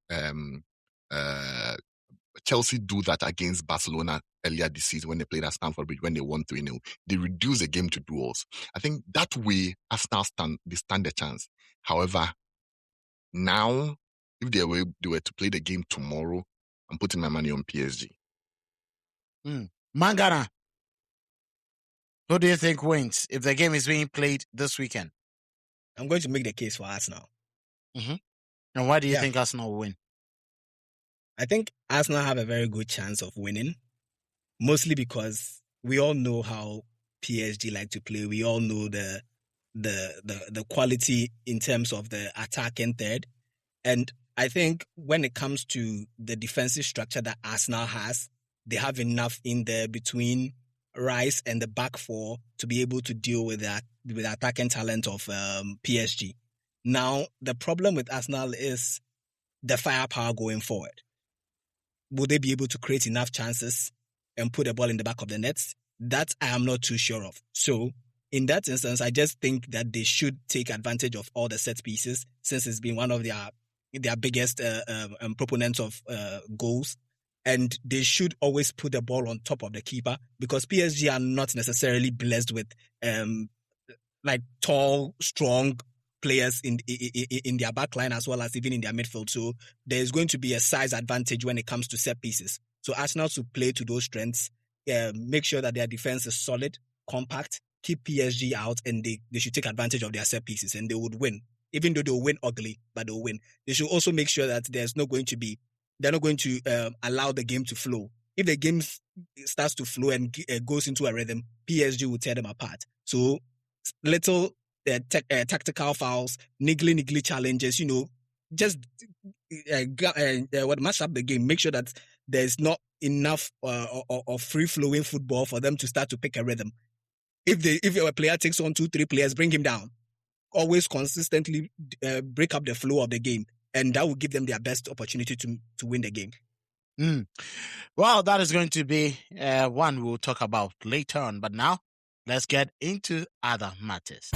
Chelsea do that against Barcelona earlier this season when they played at Stamford Bridge, when they won 3-0. They reduced the game to duels. I think that way Arsenal stand a chance. However, now, if they were to play the game tomorrow, I'm putting my money on PSG. Mangana, who do you think wins if the game is being played this weekend? I'm going to make the case for Arsenal. Mm-hmm. And why do you think Arsenal will win? I think Arsenal have a very good chance of winning, mostly because we all know how PSG like to play. We all know the quality in terms of the attack and third. And I think when it comes to the defensive structure that Arsenal has, they have enough in there between Rice and the back four to be able to deal with that with the attacking talent of PSG. Now, the problem with Arsenal is the firepower going forward. Will they be able to create enough chances and put the ball in the back of the nets? That I am not too sure of. So, in that instance, I just think that they should take advantage of all the set pieces, since it's been one of their biggest proponents of goals. And they should always put the ball on top of the keeper, because PSG are not necessarily blessed with like tall, strong players in their back line as well as even in their midfield. So there's going to be a size advantage when it comes to set pieces. So Arsenal should play to those strengths, make sure that their defense is solid, compact, keep PSG out, and they should take advantage of their set pieces, and they would win. Even though they'll win ugly, but they'll win. They should also make sure that they're not going to allow the game to flow. If the game starts to flow and goes into a rhythm, PSG will tear them apart. So little tactical fouls, niggly challenges, just mash up the game. Make sure that there's not enough of free-flowing football for them to start to pick a rhythm. If a player takes on 2-3 players, bring him down. Always consistently break up the flow of the game, and that will give them their best opportunity to win the game. Well, that is going to be one we'll talk about later on. But now, let's get into other matters.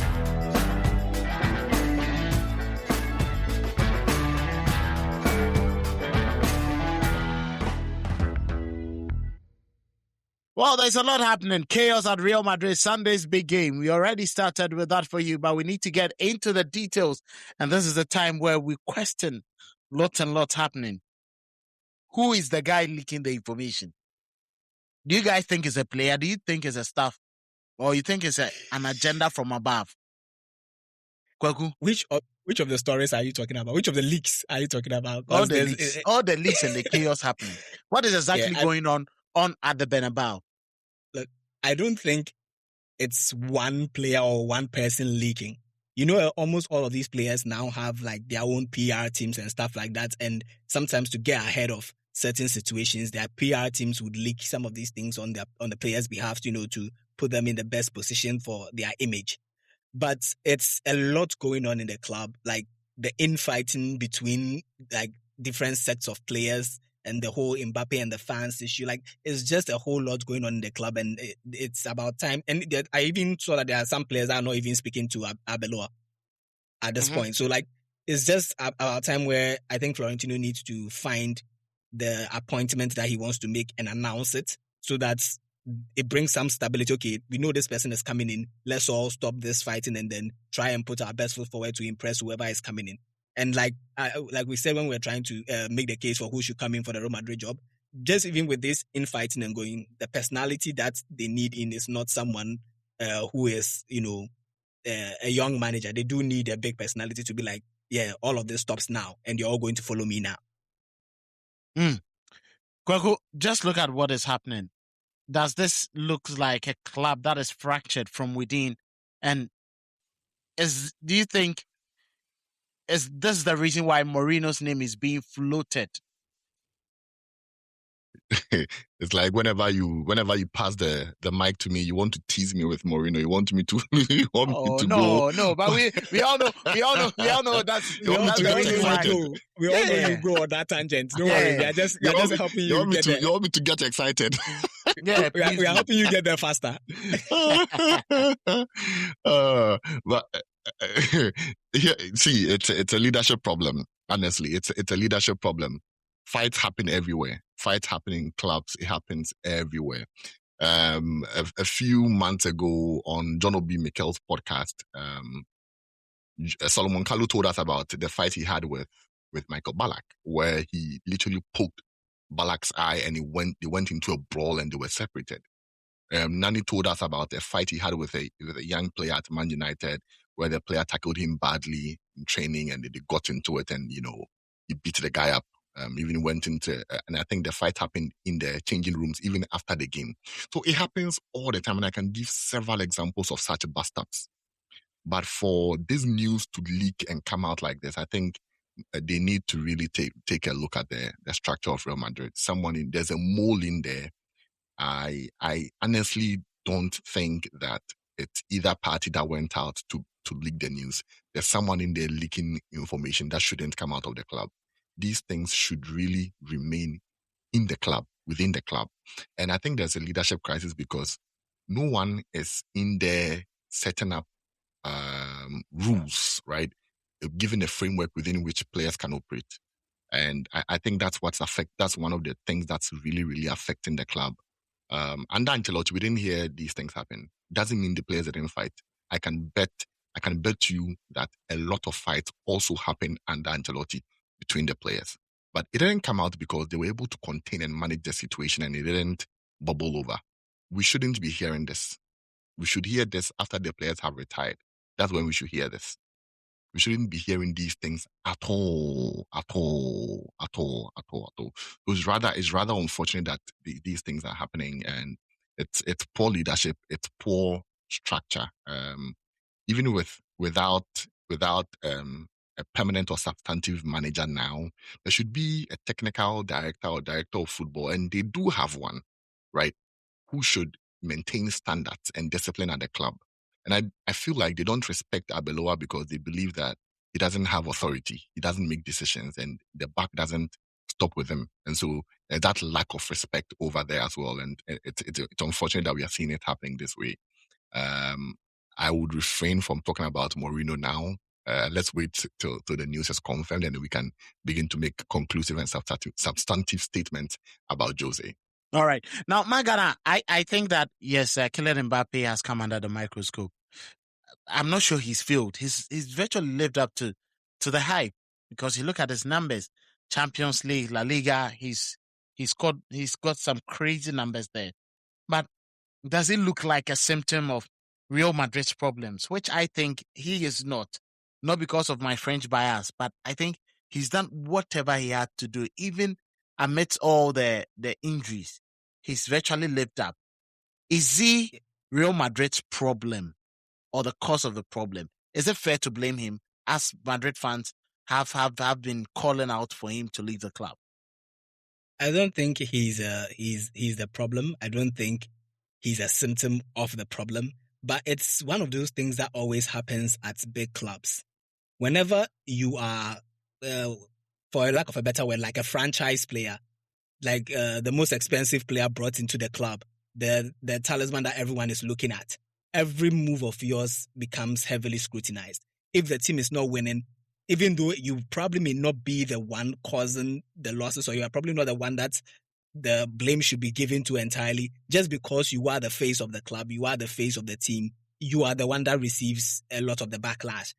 Well, there's a lot happening. Chaos at Real Madrid, Sunday's big game. We already started with that for you, but we need to get into the details. And this is the time where we question lots and lots happening. Who is the guy leaking the information? Do you guys think it's a player? Do you think it's a staff? Or you think it's an agenda from above? Kwaku? Which of the stories are you talking about? Which of the leaks are you talking about? All the leaks and the chaos happening. What is exactly going on at the Bernabeu? Look, I don't think it's one player or one person leaking. Almost all of these players now have like their own PR teams and stuff like that. And sometimes to get ahead of certain situations, their PR teams would leak some of these things on the players' behalf, to put them in the best position for their image. But it's a lot going on in the club, like the infighting between like different sets of players and the whole Mbappe and the fans issue. Like, it's just a whole lot going on in the club, and it's about time. And I even saw that there are some players that are not even speaking to Arbeloa at this point. So, like, it's just about time where I think Florentino needs to find the appointment that he wants to make and announce it, so that it brings some stability. Okay, we know this person is coming in. Let's all stop this fighting and then try and put our best foot forward to impress whoever is coming in. And like we said when we were trying to make the case for who should come in for the Real Madrid job, just even with this infighting and going, the personality that they need in is not someone who is, a young manager. They do need a big personality to be like, yeah, all of this stops now and you're all going to follow me now. Kwaku, just look at what is happening. Does this look like a club that is fractured from within? And do you think is this the reason why Mourinho's name is being floated? It's like whenever you pass the mic to me, you want to tease me with Mourinho. You want me to go. No, but we all know that's we all know you go on that tangent. Don't worry, we are just helping you get there. You want me to get excited? Yeah, we are helping you get there faster. But see, it's a leadership problem. Honestly, it's a leadership problem. Fights happen everywhere. Fights happen in clubs. It happens everywhere. A few months ago on John Obi Mikel's podcast, Solomon Kalou told us about the fight he had with Michael Ballack, where he literally poked Ballack's eye and they went into a brawl and they were separated. Nani told us about a fight he had with a young player at Man United, where the player tackled him badly in training and they got into it and, he beat the guy up. Even went into, and I think the fight happened in the changing rooms even after the game. So it happens all the time, and I can give several examples of such bust-ups. But for this news to leak and come out like this, I think they need to really take a look at the structure of Real Madrid. There's a mole in there, I honestly don't think that it's either party that went out to leak the news. There's someone in there leaking information that shouldn't come out of the club. These things should really remain in the club, within the club. And I think there's a leadership crisis because no one is in there setting up rules, right? Given a framework within which players can operate. And I think that's that's one of the things that's really, really affecting the club. Under Ancelotti, we didn't hear these things happen. Doesn't mean the players didn't fight. I can bet you that a lot of fights also happened under Ancelotti between the players. But it didn't come out because they were able to contain and manage the situation and it didn't bubble over. We shouldn't be hearing this. We should hear this after the players have retired. That's when we should hear this. We shouldn't be hearing these things at all. It's rather unfortunate that these things are happening, and it's poor leadership, it's poor structure. Even without a permanent or substantive manager now, there should be a technical director or director of football, and they do have one, right? Who should maintain standards and discipline at the club. And I feel like they don't respect Abeloa because they believe that he doesn't have authority. He doesn't make decisions and the buck doesn't stop with him. And so that lack of respect over there as well. And it's unfortunate that we are seeing it happening this way. I would refrain from talking about Mourinho now. Let's wait till the news is confirmed and then we can begin to make conclusive and substantive statements about Jose. All right. Now, Magana, I think that, yes, Kylian Mbappe has come under the microscope. I'm not sure he's failed. He's virtually lived up to the hype because you look at his numbers, Champions League, La Liga, he's got some crazy numbers there. But does it look like a symptom of Real Madrid's problems, which I think he is not because of my French bias, but I think he's done whatever he had to do, even amidst all the injuries. He's virtually lived up. Is he Real Madrid's problem or the cause of the problem? Is it fair to blame him, as Madrid fans have been calling out for him to leave the club? I don't think he's the problem. I don't think he's a symptom of the problem. But it's one of those things that always happens at big clubs. Whenever you are, for lack of a better word, like a franchise player, like the most expensive player brought into the club, the talisman that everyone is looking at, every move of yours becomes heavily scrutinized. If the team is not winning, even though you probably may not be the one causing the losses, or you are probably not the one that the blame should be given to entirely, just because you are the face of the club, you are the face of the team, you are the one that receives a lot of the backlash.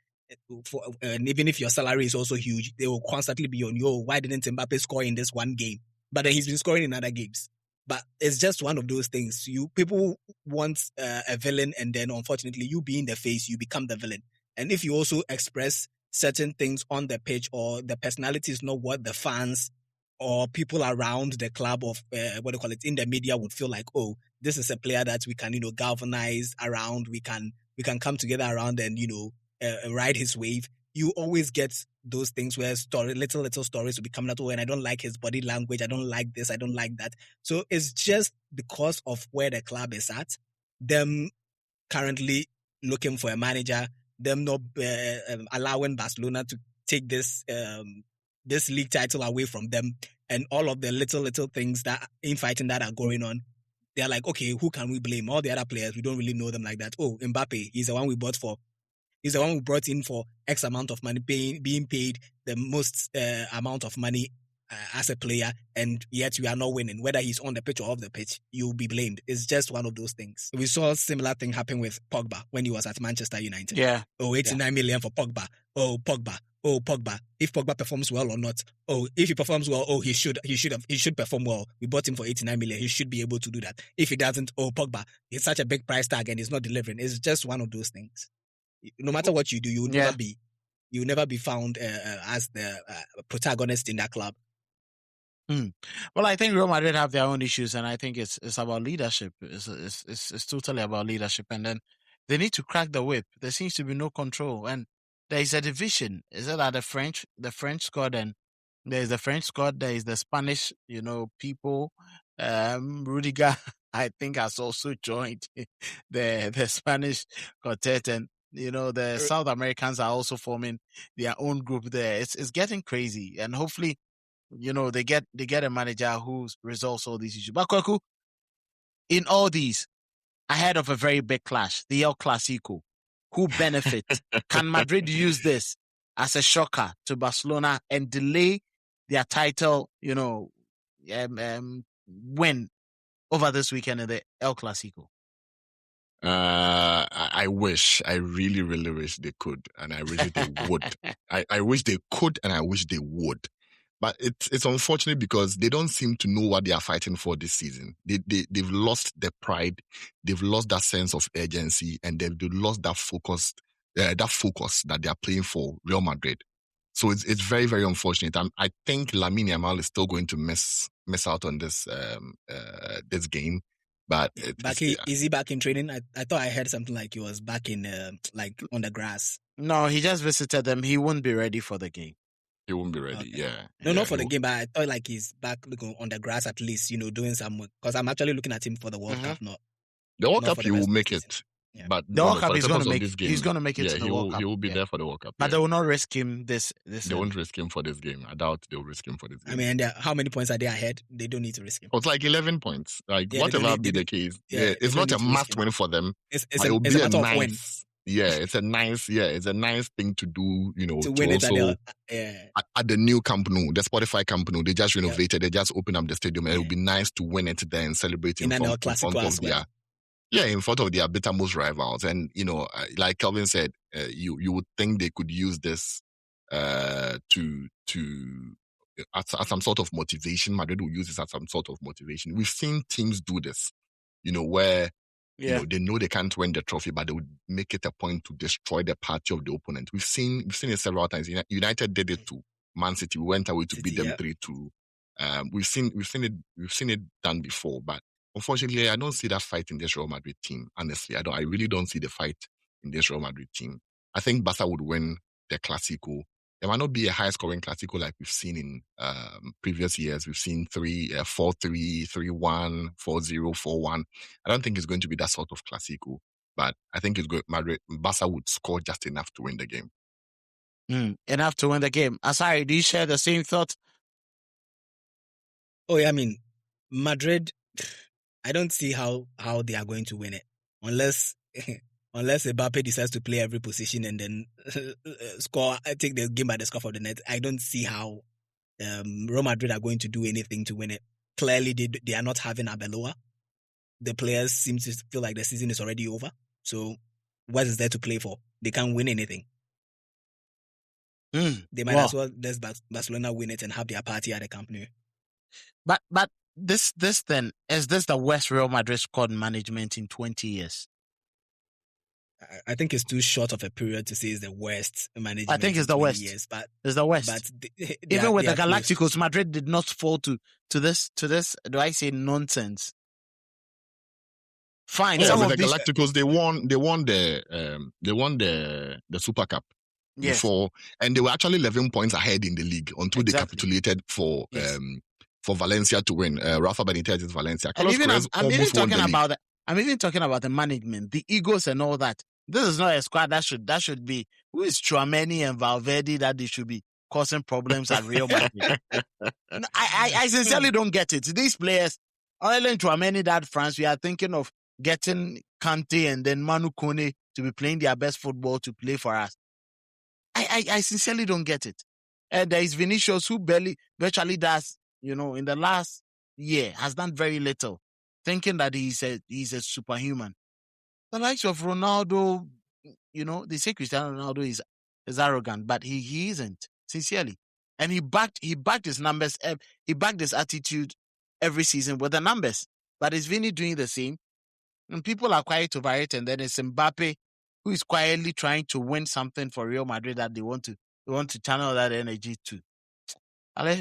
And even if your salary is also huge, they will constantly be on you. Why didn't Mbappe score in this one game? But then he's been scoring in other games. But it's just one of those things. People want a villain, and then unfortunately, you being the face, you become the villain. And if you also express certain things on the pitch, or the personality is not what the fans or people around the club of in the media would feel like, oh, this is a player that we can galvanize around. We can come together around and ride his wave. You always get those things where little stories will be coming out. Oh, and I don't like his body language. I don't like this. I don't like that. So it's just because of where the club is at, them currently looking for a manager, them not allowing Barcelona to take this league title away from them, and all of the little things that infighting that are going on. They're like, okay, who can we blame? All the other players, we don't really know them like that. Oh, Mbappe, he's the one we bought for. He's the one we brought in for X amount of money, being paid the most amount of money as a player, and yet we are not winning. Whether he's on the pitch or off the pitch, you'll be blamed. It's just one of those things. We saw a similar thing happen with Pogba when he was at Manchester United. Yeah. Oh, 89 million for Pogba. Oh, Pogba. Oh, Pogba. If Pogba performs well or not. Oh, if he performs well, oh, he should perform well. We bought him for 89 million. He should be able to do that. If he doesn't, oh, Pogba. It's such a big price tag and he's not delivering. It's just one of those things. No matter what you do, you'll never be found as the protagonist in that club. Well, I think Real Madrid have their own issues, and I think it's about leadership. It's totally about leadership, and then they need to crack the whip. There seems to be no control, and there is a division. Is it that the French squad, and there is the French squad, there is the Spanish, people, Rudiger I think, has also joined the Spanish quartet, and the South Americans are also forming their own group there. It's getting crazy, and hopefully, they get a manager who resolves all these issues. But Kwaku, in all these, ahead of a very big clash, the El Clásico, who benefits? Can Madrid use this as a shocker to Barcelona and delay their title, win over this weekend in the El Clásico? I wish. I really, really wish they could, and I wish they would. I wish they could, and I wish they would. But it's unfortunate because they don't seem to know what they are fighting for this season. They've lost their pride, they've lost that sense of urgency, and they've lost that focus that they are playing for Real Madrid. So it's very, very unfortunate. I think Lamine Yamal is still going to miss out on this game. But is he back in training? I thought I heard something like he was back in like on the grass. No, he just visited them. He won't be ready for the game. He won't be ready. Okay. Yeah. No, not for the game, but I thought like he's back on the grass at least, doing some work. Because I'm actually looking at him for the World Cup, not the World Cup. He will make it. Yeah. But the World Cup, he's going to make. He's going to make it to the World Cup. He will be there for the World Cup. But they will not risk him this. They won't risk him for this game. I doubt they'll risk him for this game. I mean, how many points are they ahead? They don't need to risk him. It's like 11 points. Like whatever be the case, it's not a must win for them. It's a matter of win. Yeah, it's a nice thing to do, to win it also, at the new Camp Nou, the Spotify Camp Nou. They just renovated, they just opened up the stadium, and it would be nice to win it there and celebrate in front of their bittermost rivals. And, like Kelvin said, you would think they could use this as some sort of motivation. Madrid will use this as some sort of motivation. We've seen teams do this, where they know they can't win the trophy, but they would make it a point to destroy the party of the opponent. We've seen it several times. United did it to Man City. We went away to beat them 3-2. We've seen it done before, but unfortunately, I don't see that fight in this Real Madrid team. Honestly, I really don't see the fight in this Real Madrid team. I think Barca would win the Clásico. There might not be a high-scoring Clásico like we've seen in previous years. We've seen 4-3, 3-1, 4-0, 4-1. I don't think it's going to be that sort of Clásico, but I think Barca would score just enough to win the game. Enough to win the game. Asari, do you share the same thought? Oh, yeah, I mean, Madrid, I don't see how they are going to win it unless Mbappe decides to play every position and then take the game by the scuff of the net. I don't see how Real Madrid are going to do anything to win it. Clearly, they are not having Arbeloa. The players seem to feel like the season is already over. So what is there to play for? They can't win anything. They might as well let Barcelona win it and have their party at the Camp Nou. But this then, is this the worst Real Madrid squad management in 20 years? I think it's too short of a period to say it's the worst management. I think it's the worst. Years, but it's the worst. But even with the Galacticos, Madrid did not fall to this. Do I say nonsense? Fine. Yeah, with the Galacticos, they won the Super Cup before, and they were actually 11 points ahead in the league until they capitulated for Valencia to win. Rafa Benitez's Valencia. I'm even talking about the management, the egos and all that. This is not a squad that should be who is Tchouaméni and Valverde that they should be causing problems at Real Madrid. I sincerely don't get it. These players, other than Tchouaméni, that France, we are thinking of getting Kante and then Manu Kone to be playing their best football to play for us. I sincerely don't get it. And there is Vinicius who virtually does, in the last year has done very little, thinking that he's a superhuman. The likes of Ronaldo, they say Cristiano Ronaldo is arrogant, but he isn't, sincerely. And he backed his numbers, he backed his attitude every season with the numbers. But is Vini doing the same? And people are quiet over it, and then it's Mbappe who is quietly trying to win something for Real Madrid that they want to channel that energy to.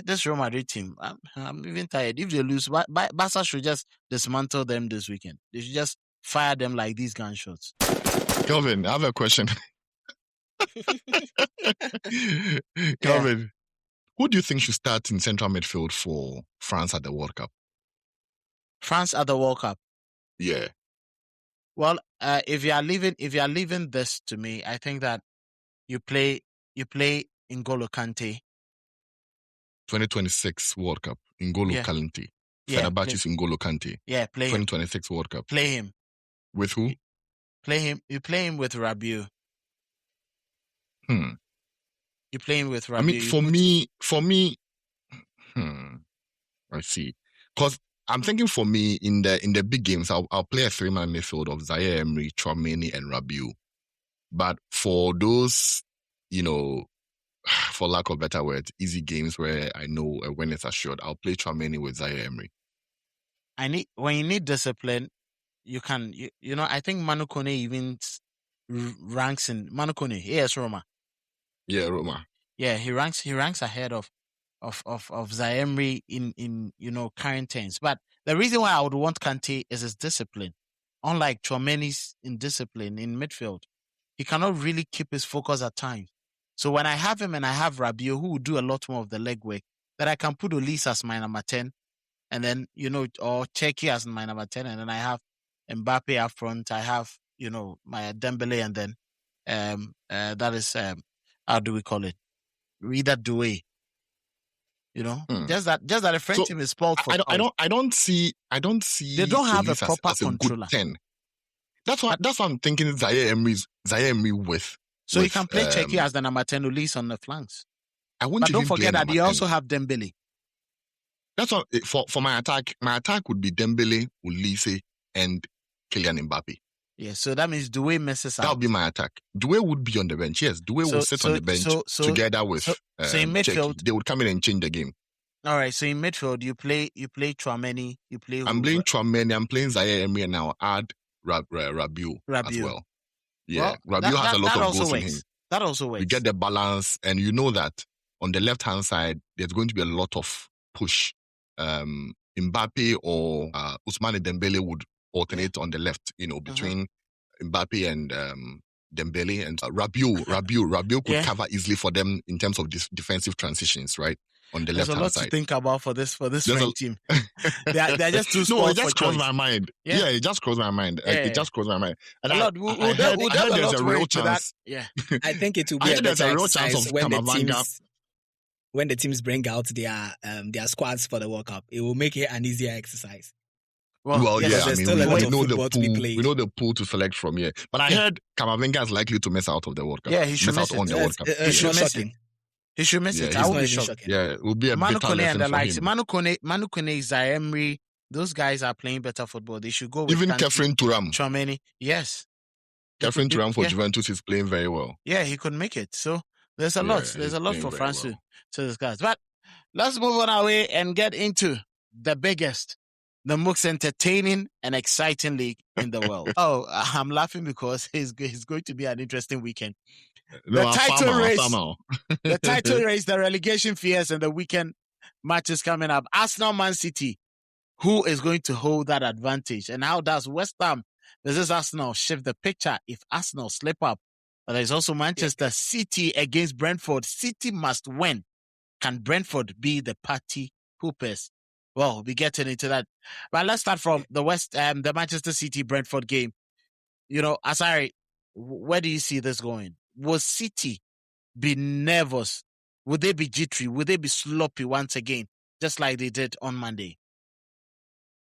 This Real Madrid team, I'm even tired. If they lose, Barca should just dismantle them this weekend. They should just fire them like these gunshots. Kelvin, I have a question. Kelvin, who do you think should start in central midfield for France at the World Cup? France at the World Cup? Yeah. Well, if you are leaving this to me, I think that you play N'Golo Kante. 2026 World Cup, N'Golo Kante. Fenerbahce's N'Golo Kante. Yeah, play 2026 World Cup. Play him. With who? You play him with Rabiot. You play him with Rabiot. I mean, for me, I see. Because I'm thinking for me, in the big games, I'll play a 3-man midfield of Zaire Emery, Tchouaméni, and Rabiot. But for those, for lack of better words, easy games where I know a win is assured, I'll play Tchouaméni with Zaire Emery. When you need discipline, you can, I think Manu Kone even ranks in Manu Kone. Yes, Roma. Yeah, Roma. Yeah, he ranks ahead of Zaire Emery in current tense. But the reason why I would want Kante is his discipline. Unlike Tchouaméni's indiscipline in midfield, he cannot really keep his focus at times. So when I have him and I have Rabiot, who will do a lot more of the legwork, that I can put Olise as my number 10, and then, or Cheki as my number 10, and then I have Mbappe up front. I have, my Dembele, and then that is, how do we call it? Either Doué. Just that the French team is spoiled for. I don't see. They don't have a proper controller. 10. That's what I'm thinking. Zaire Emery with. So you can play Cheki as the number 10, Olise on the flanks. But don't forget that you also have Dembele. That's what for my attack. My attack would be Dembele, Olise, and Kylian Mbappe. Yeah, so that means Doué messes up. That would be my attack. Doué would be on the bench. Yes, Doué will sit on the bench together with in midfield. They would come in and change the game. All right, so in midfield, you play Tchouaméni, you play. I'm playing Tchouaméni. I'm playing Zaire Emery, and I'll add Rabiot as well. Yeah, Rabiot has a lot of goals in him. That also works. We get the balance, and you know that on the left-hand side, there's going to be a lot of push. Mbappe or Ousmane Dembele would alternate on the left, between Mbappe and Dembele, and Rabiot could cover easily for them in terms of defensive transitions, right? On the left-hand side. There's a lot to think about for this French team. They're just too small. No, it just crossed my mind. Yeah, it just crossed my mind. It just crossed my mind. And I heard there's a real chance. Yeah, I think it will be a real chance when the teams bring out their squads for the World Cup. It will make it an easier exercise. Well, yes, I mean, we know the pool to select from here. But I heard Camavinga is likely to miss out of the World Cup. Yeah, he should miss out on the World Cup. He should miss it. He should miss it. I will be shocked. Yeah, it will be a Manu bitter lesson for him. Manu Kone, Zaire Emery, those guys are playing better football. They should go with even Kefren Thuram. Tchouaméni, yes. Kefren Thuram for Juventus is playing very well. Yeah, he could make it. So there's a lot. There's a lot for France to discuss. But let's move on our way and get into the biggest, the most entertaining and exciting league in the world. I'm laughing because it's going to be an interesting weekend. The title race, the relegation fears, and the weekend matches coming up. Arsenal, Man City, who is going to hold that advantage? And how does West Ham versus Arsenal shift the picture if Arsenal slip up? But there's also Manchester City against Brentford. City must win. Can Brentford be the party poopers? Well, we'll be getting into that. But let's start from the Manchester City Brentford game. Asari, where do you see this going? Will City be nervous? Would they be jittery? Would they be sloppy once again, just like they did on Monday?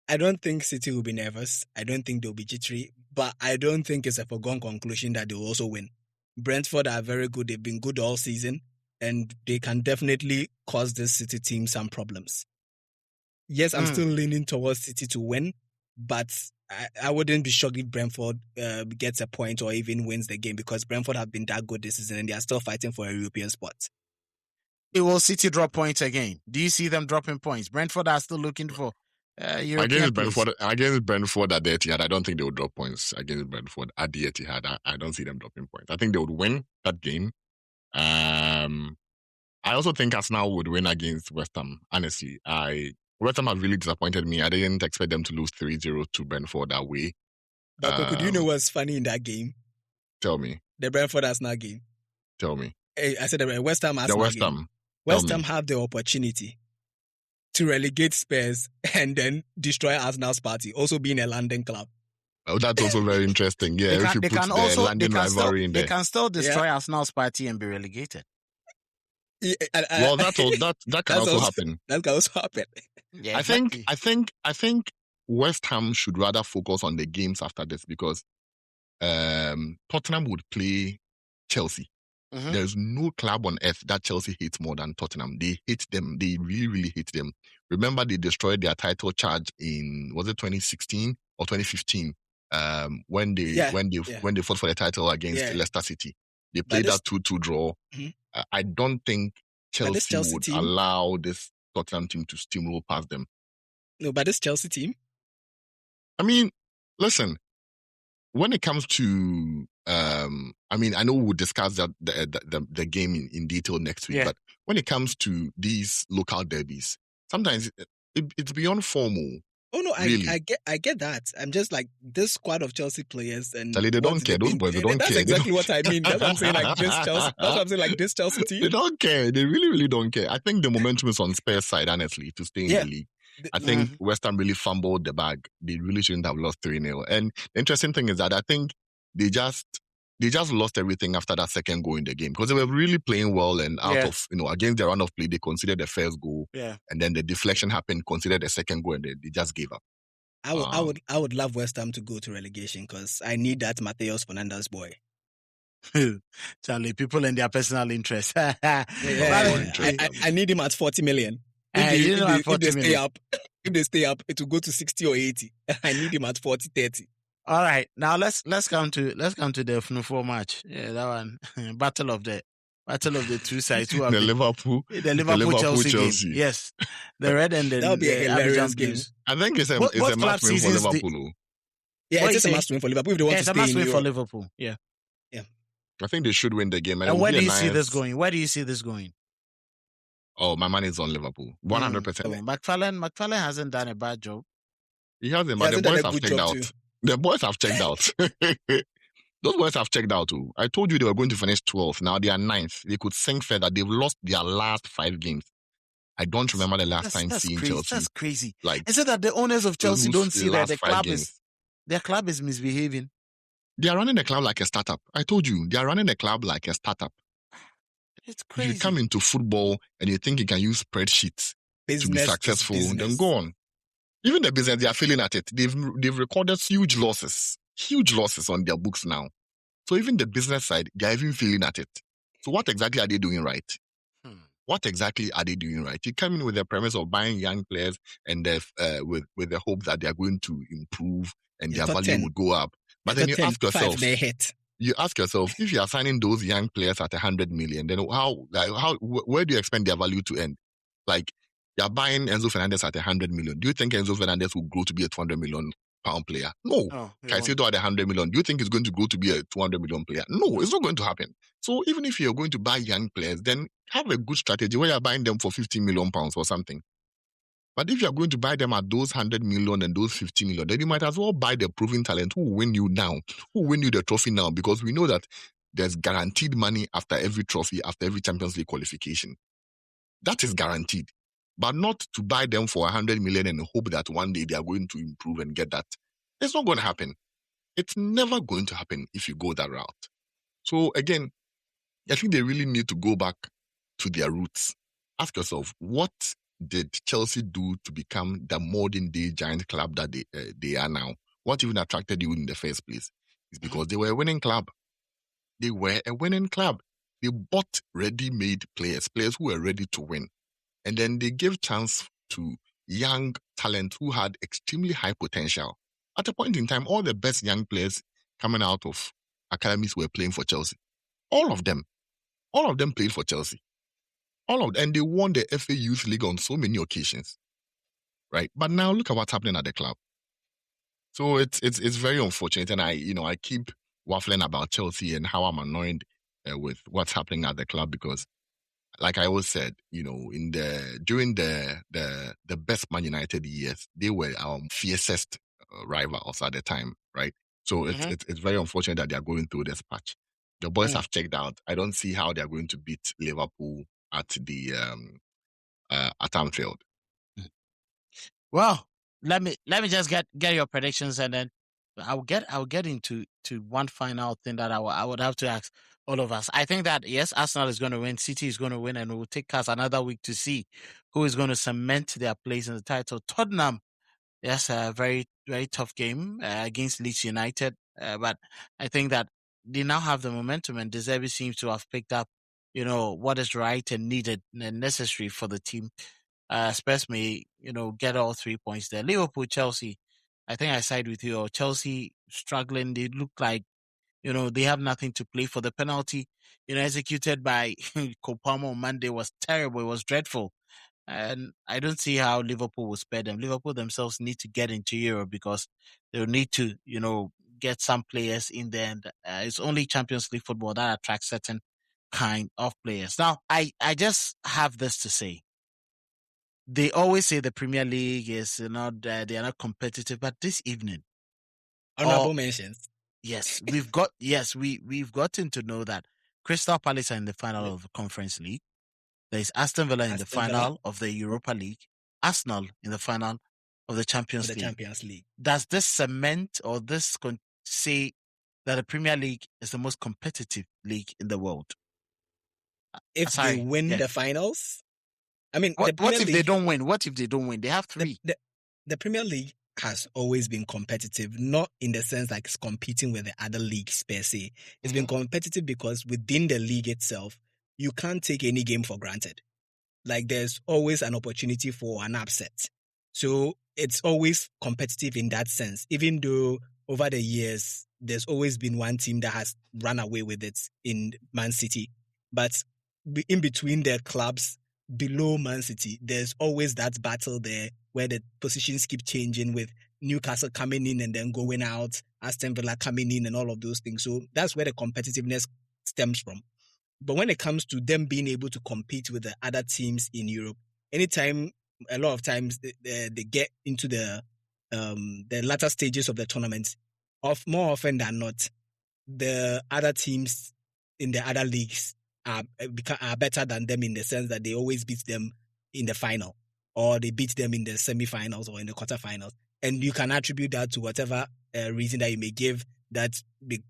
I don't think City will be nervous. I don't think they'll be jittery. But I don't think it's a foregone conclusion that they will also win. Brentford are very good. They've been good all season. And they can definitely cause this City team some problems. Yes, I'm still leaning towards City to win. But I wouldn't be shocked if Brentford gets a point or even wins the game, because Brentford have been that good this season and they are still fighting for a European spot. Will City drop points again? Do you see them dropping points? Brentford are still looking for European against Brentford at the Etihad. I don't think they would drop points against Brentford at the Etihad. I don't see them dropping points. I think they would win that game. I also think Arsenal would win against West Ham. Honestly, West Ham has really disappointed me. I didn't expect them to lose 3-0 to Brentford that way. But could you know what's funny in that game? Tell me. The Brentford Arsenal game. Tell me. I said the West Ham Arsenal game. West Ham have the opportunity to relegate Spurs and then destroy Arsenal's party, also being a London club. Oh, that's also very interesting. Yeah, if you put the London rivalry in there. They can still destroy Arsenal's party and be relegated. Well, that can also happen. That can also happen. Yeah, exactly. I think West Ham should rather focus on the games after this because Tottenham would play Chelsea. Mm-hmm. There's no club on earth that Chelsea hates more than Tottenham. They hate them. They really, really hate them. Remember, they destroyed their title charge in, was it 2016 or 2015? When they fought for the title against Leicester City. They played that 2-2 draw. Mm-hmm. I don't think Chelsea would allow this Tottenham team to steamroll past them. No, but this Chelsea team? I mean, listen, when it comes to, I know we'll discuss that the game in detail next week, but when it comes to these local derbies, sometimes it's beyond formal. Oh no, really. I get that. I'm just like this squad of Chelsea players and Charlie, they don't care. Those boys, they don't care. That's exactly what I mean. That's what I'm saying. Like this Chelsea. That's what I'm saying. Like this Chelsea team. They don't care. They really, really don't care. I think the momentum is on Spurs' side, honestly, to stay in the league. I think West Ham really fumbled the bag. They really shouldn't have lost 3-0. And the interesting thing is that I think they just lost everything after that second goal in the game because they were really playing well and against the run of play, they considered the first goal. Yeah. And then the deflection happened, considered the second goal, and they just gave up. I would love West Ham to go to relegation because I need that Mateus Fernandes boy. Charlie, people and their personal interest. I need him at 40 million. If they stay up, it will go to 60 or 80. I need him at 40, 30. All right, now let's come to the FNU4 match. Yeah, that one, battle of the two sides. Who the Liverpool Chelsea. Yes, the red and the that'll be a hilarious game. I think it's a must win for Liverpool. It's a must win for Liverpool. If they want to stay, it's a must win for Liverpool. Yeah. I think they should win the game. And where do you see this going? Where do you see this going? Oh, my money is on Liverpool, 100%. McFarlane hasn't done a bad job. He hasn't, but the boys have checked out. The boys have checked out. Those boys have checked out too. I told you they were going to finish 12th. Now they are 9th. They could sink further. They've lost their last 5 games. I don't remember the last time seeing Chelsea. That's crazy. Is it that the owners of Chelsea don't see that their club is misbehaving? They are running the club like a startup. I told you, they are running the club like a startup. It's crazy. If you come into football and you think you can use spreadsheets to be successful, then go on. Even the business, they are failing at it. They've recorded huge losses on their books now. So even the business side, they are even failing at it. So what exactly are they doing right? What exactly are they doing right? You come in with the premise of buying young players and with the hope that they are going to improve and their value would go up. But then you ask yourself, if you are signing those young players at 100 million, then where do you expect their value to end? Like, you're buying Enzo Fernandez at 100 million. Do you think Enzo Fernandez will grow to be a 200 million pound player? No. Caicedo at 100 million. Do you think he's going to grow to be a 200 million player? No, it's not going to happen. So even if you're going to buy young players, then have a good strategy where you're buying them for 50 million pounds or something. But if you're going to buy them at those 100 million and those 50 million, then you might as well buy the proven talent who will win you now, who will win you the trophy now, because we know that there's guaranteed money after every trophy, after every Champions League qualification. That is guaranteed. But not to buy them for 100 million and hope that one day they are going to improve and get that. It's not going to happen. It's never going to happen if you go that route. So again, I think they really need to go back to their roots. Ask yourself, what did Chelsea do to become the modern day giant club that they are now? What even attracted you in the first place? It's because they were a winning club. They were a winning club. They bought ready-made players who were ready to win. And then they gave chance to young talent who had extremely high potential. At a point in time, all the best young players coming out of academies were playing for Chelsea. All of them played for Chelsea. And they won the FA Youth League on so many occasions, right? But now look at what's happening at the club. So it's very unfortunate, and I keep waffling about Chelsea and how I'm annoyed with what's happening at the club because, like I always said, during the best Man United years, they were our fiercest rivals at the time, right? So it's very unfortunate that they are going through this patch. The boys have checked out. I don't see how they are going to beat Liverpool at the at Anfield. Well, let me just get your predictions, and then I'll get into one final thing that I would have to ask all of us. I think that yes, Arsenal is going to win, City is going to win, and it will take us another week to see who is going to cement their place in the title. Tottenham, yes, a very very tough game against Leeds United, but I think that they now have the momentum, and De Zerbi seems to have picked up, what is right and needed and necessary for the team. Spurs may, get all 3 points there. Liverpool, Chelsea, I think I side with you. Or Chelsea struggling. They look like, they have nothing to play for. The penalty, executed by Kopama on Monday was terrible. It was dreadful. And I don't see how Liverpool will spare them. Liverpool themselves need to get into Europe because they'll need to, get some players in there. And it's only Champions League football that attracts certain kind of players. Now, I just have this to say. They always say the Premier League is not they are not competitive, but this evening, honorable mentions. Yes, we've gotten to know that Crystal Palace are in the final of the Conference League. There is Aston Villa in the final of the Europa League. Arsenal in the final of the Champions League. Does this cement or this say that the Premier League is the most competitive league in the world? If they win the finals. I mean, what if they don't win? What if they don't win? They have 3. The Premier League has always been competitive, not in the sense like it's competing with the other leagues per se. It's been competitive because within the league itself, you can't take any game for granted. Like there's always an opportunity for an upset. So it's always competitive in that sense, even though over the years, there's always been one team that has run away with it in Man City. But in between the clubs, below Man City, there's always that battle there where the positions keep changing with Newcastle coming in and then going out, Aston Villa coming in and all of those things. So that's where the competitiveness stems from. But when it comes to them being able to compete with the other teams in Europe, a lot of times they get into the latter stages of the tournament, more often than not, the other teams in the other leagues are better than them in the sense that they always beat them in the final or they beat them in the semi-finals or in the quarterfinals. And you can attribute that to whatever reason that you may give, that the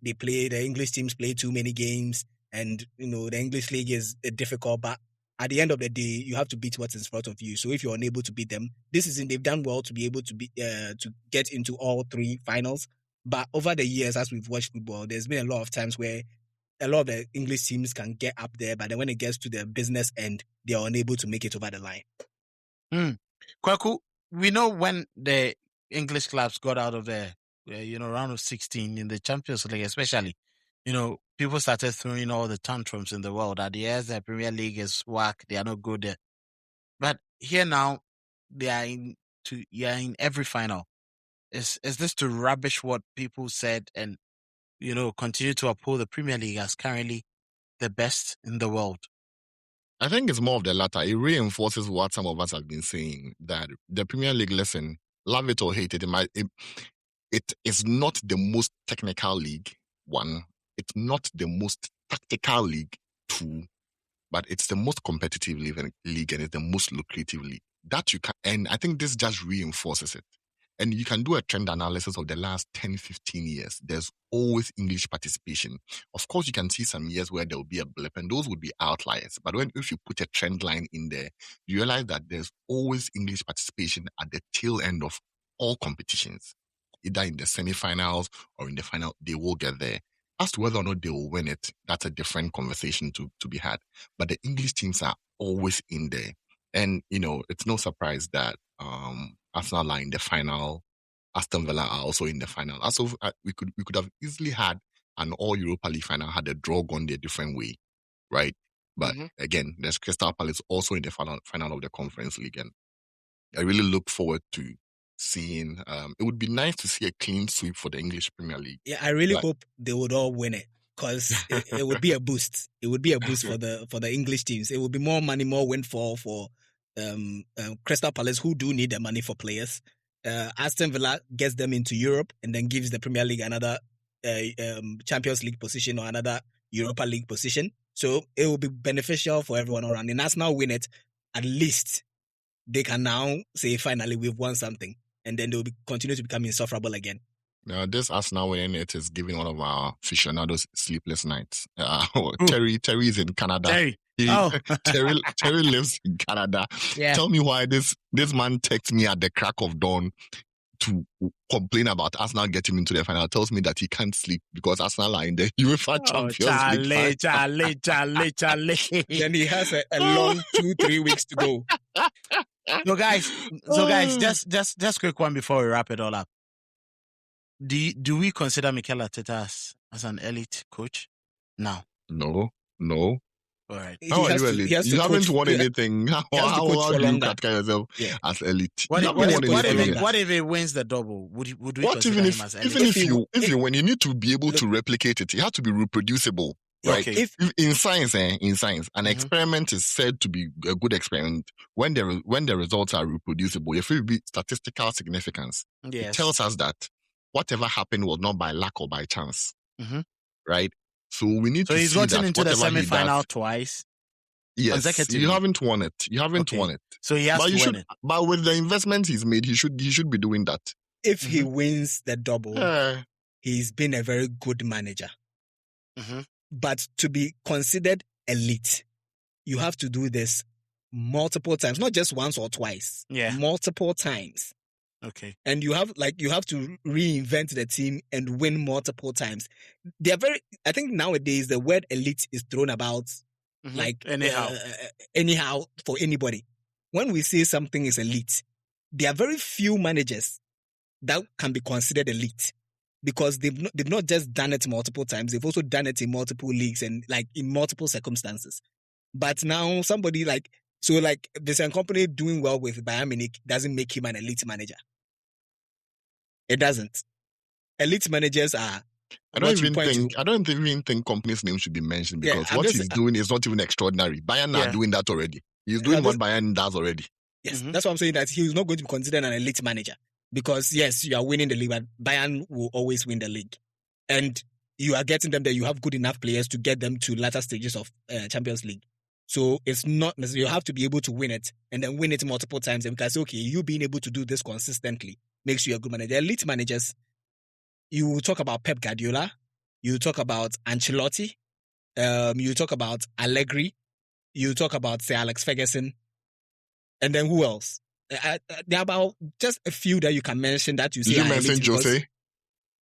English teams play too many games and, the English league is difficult. But at the end of the day, you have to beat what's in front of you. So if you're unable to beat them, they've done well to be able to to get into all 3 finals. But over the years, as we've watched football, there's been a lot of times where a lot of the English teams can get up there, but then when it gets to the business end, they are unable to make it over the line. Kwaku, we know when the English clubs got out of the round of 16 in the Champions League, especially, people started throwing all the tantrums in the world that yes, the Premier League is whack, they are not good there. But here now, you are in every final. Is this to rubbish what people said and continue to uphold the Premier League as currently the best in the world? I think it's more of the latter. It reinforces what some of us have been saying, that the Premier League, listen, love it or hate it, it is not the most technical league, 1. It's not the most tactical league, 2. But it's the most competitive league and it's the most lucrative league. That you can, and I think this just reinforces it. And you can do a trend analysis of the last 10, 15 years. There's always English participation. Of course, you can see some years where there will be a blip, and those would be outliers. But if you put a trend line in there, you realize that there's always English participation at the tail end of all competitions. Either in the semi-finals or in the final, they will get there. As to whether or not they will win it, that's a different conversation to be had. But the English teams are always in there. And, it's no surprise that Arsenal are in the final. Aston Villa are also in the final. Also, we could have easily had an all Europa League final had the draw gone their different way, right? But again, there's Crystal Palace also in the final of the Conference League, and I really look forward to seeing. It would be nice to see a clean sweep for the English Premier League. Yeah, I really hope they would all win it because it would be a boost. It would be a boost for the English teams. It would be more money, more windfall for Crystal Palace, who do need the money for players. Aston Villa gets them into Europe and then gives the Premier League another Champions League position or another Europa League position. So it will be beneficial for everyone around. And Arsenal win it, at least they can now say, finally, we've won something. And then they'll continue to become insufferable again. Now, this Arsenal win, it is giving one of our aficionados sleepless nights. Terry is in Canada. Terry lives in Canada. Yeah. Tell me why this man texts me at the crack of dawn to complain about Arsenal getting into the final. Tells me that he can't sleep because Arsenal are in the UEFA Champions League. Charlie. Then he has a long 2-3 weeks to go. So guys, just quick one before we wrap it all up. Do we consider Mikel Arteta as an elite coach? No. All right. How are you elite? You haven't won anything. How do you categorize yourself as elite? What if he wins the double? Would we consider him as elite? Even if you win, you need to be able to replicate it. You have to be reproducible. Right? Okay. If in science, an experiment is said to be a good experiment when the results are reproducible. If it be statistical significance, it tells us that whatever happened was not by luck or by chance, right? So we need to. So he's gotten into the semi-final twice. Yes, you haven't won it. Won it. So he has to win it. But with the investment he's made, he should be doing that. If he wins the double, he's been a very good manager. But to be considered elite, you have to do this multiple times, not just once or twice. Multiple times. Okay. And you have to reinvent the team and win multiple times. I think nowadays the word elite is thrown about like anyhow for anybody. When we say something is elite, there are very few managers that can be considered elite because they've not just done it multiple times, they've also done it in multiple leagues and like in multiple circumstances. But now somebody like this company doing well with Bayern Munich doesn't make him an elite manager. It doesn't. Elite managers are. I don't even think company's name should be mentioned because what he's doing is not even extraordinary. Bayern are doing that already. He's doing what Bayern does already. Yes, that's why I'm saying that he's not going to be considered an elite manager because yes, you are winning the league, but Bayern will always win the league, and you are getting them there. You have good enough players to get them to latter stages of Champions League. So it's not necessarily you have to be able to win it and then win it multiple times. And we can say, okay, you being able to do this consistently makes you a good manager. Elite managers, you talk about Pep Guardiola, you talk about Ancelotti, you talk about Allegri, you talk about, say, Alex Ferguson, and then who else? There are about just a few that you can mention that you say. Did you mention Jose?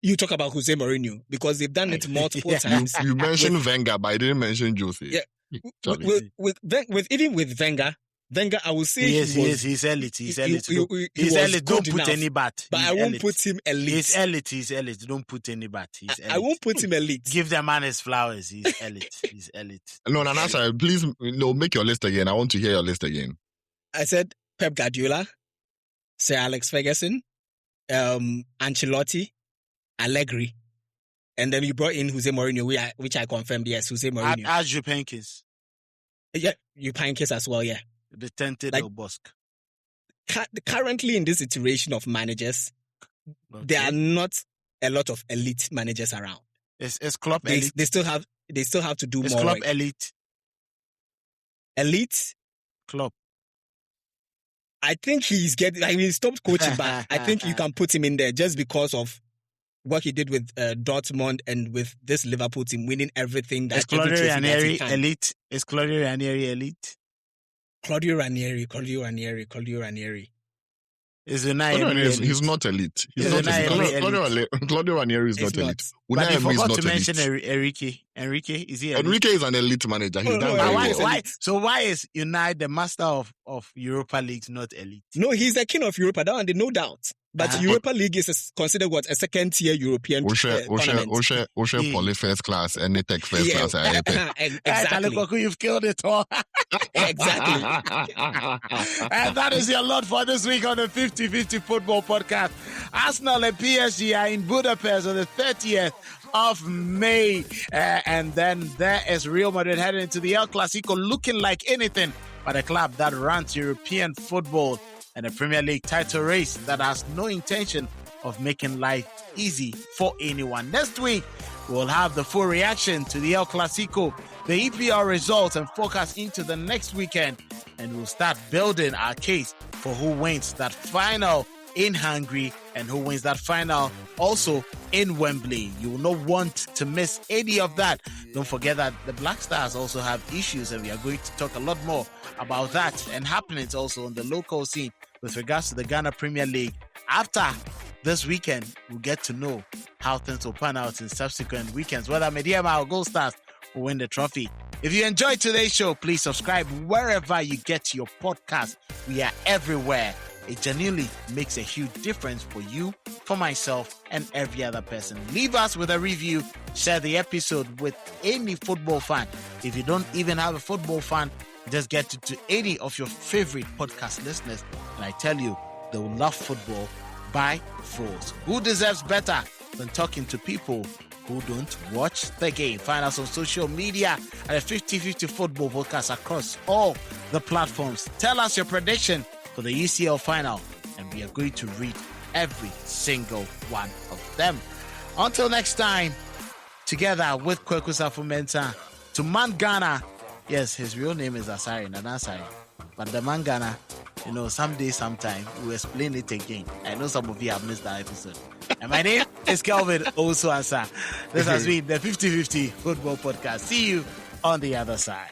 You talk about Jose Mourinho because they've done it multiple times. You mentioned Wenger, but I didn't mention Jose. Yeah. With Wenger, I will say he's elite. He's elite. He's elite. Don't put any bat. But I won't put him elite. He's elite. Don't put any bat. He's elite. I won't put him elite. Give the man his flowers. He's elite. He's elite. No, Nanasa, please, make your list again. I want to hear your list again. I said Pep Guardiola, Sir Alex Ferguson, Ancelotti, Allegri. And then you brought in Jose Mourinho, which I confirmed, yes, Jose Mourinho. As Jupenkis. Yeah, Jupenkis as well, yeah. The tented Bosk. Currently in this iteration of managers, there are not a lot of elite managers around. Is Klopp elite? They still have to do more. Is Klopp elite? Elite? Klopp. I think he stopped coaching, but I think you can put him in there just because of what he did with Dortmund and with this Liverpool team, winning everything. Is Claudio Ranieri elite? Is Claudio Ranieri elite? Claudio Ranieri. Is Unai Emery elite? He's not elite. Claudio Ranieri is not elite. But you forgot to mention Enrique. Enrique, is he elite? Enrique is an elite manager. He's done very well. Why? So why is Unai the master of Europa Leagues not elite? No, he's the king of Europa, that one, no doubt. But Europa League is considered a second-tier European tournament. Poly first class and Tech first class. Exactly. You've killed it all. Exactly. And that is your lot for this week on the 50-50 Football Podcast. Arsenal and PSG are in Budapest on the 30th of May. And then there is Real Madrid heading into the El Clásico looking like anything but a club that runs European football and a Premier League title race that has no intention of making life easy for anyone. Next week, we'll have the full reaction to the El Clásico, the EPL results, and focus into the next weekend. And we'll start building our case for who wins that final in Hungary and who wins that final also in Wembley. You will not want to miss any of that. Don't forget that the Black Stars also have issues, and we are going to talk a lot more about that and happenings also on the local scene with regards to the Ghana Premier League. After this weekend, we'll get to know how things will pan out in subsequent weekends, whether Mediama or Gold Stars will win the trophy. If you enjoyed today's show, please subscribe wherever you get your podcast. We are everywhere. It genuinely makes a huge difference for you, for myself, and every other person. Leave us with a review. Share the episode with any football fan. If you don't even have a football fan, just get it to any of your favorite podcast listeners. And I tell you, they will love football by force. Who deserves better than talking to people who don't watch the game? Find us on social media at a 50-50 Football Podcast across all the platforms. Tell us your prediction for the UCL final, and we are going to read every single one of them. Until next time, together with Kweku Safumenta, to Man Ghana. Yes, his real name is Asari, Nana Asari. But the Man Ghana, someday, sometime, we'll explain it again. I know some of you have missed that episode. And my name is Kelvin Osuansa. This has been the 50-50 Football Podcast. See you on the other side.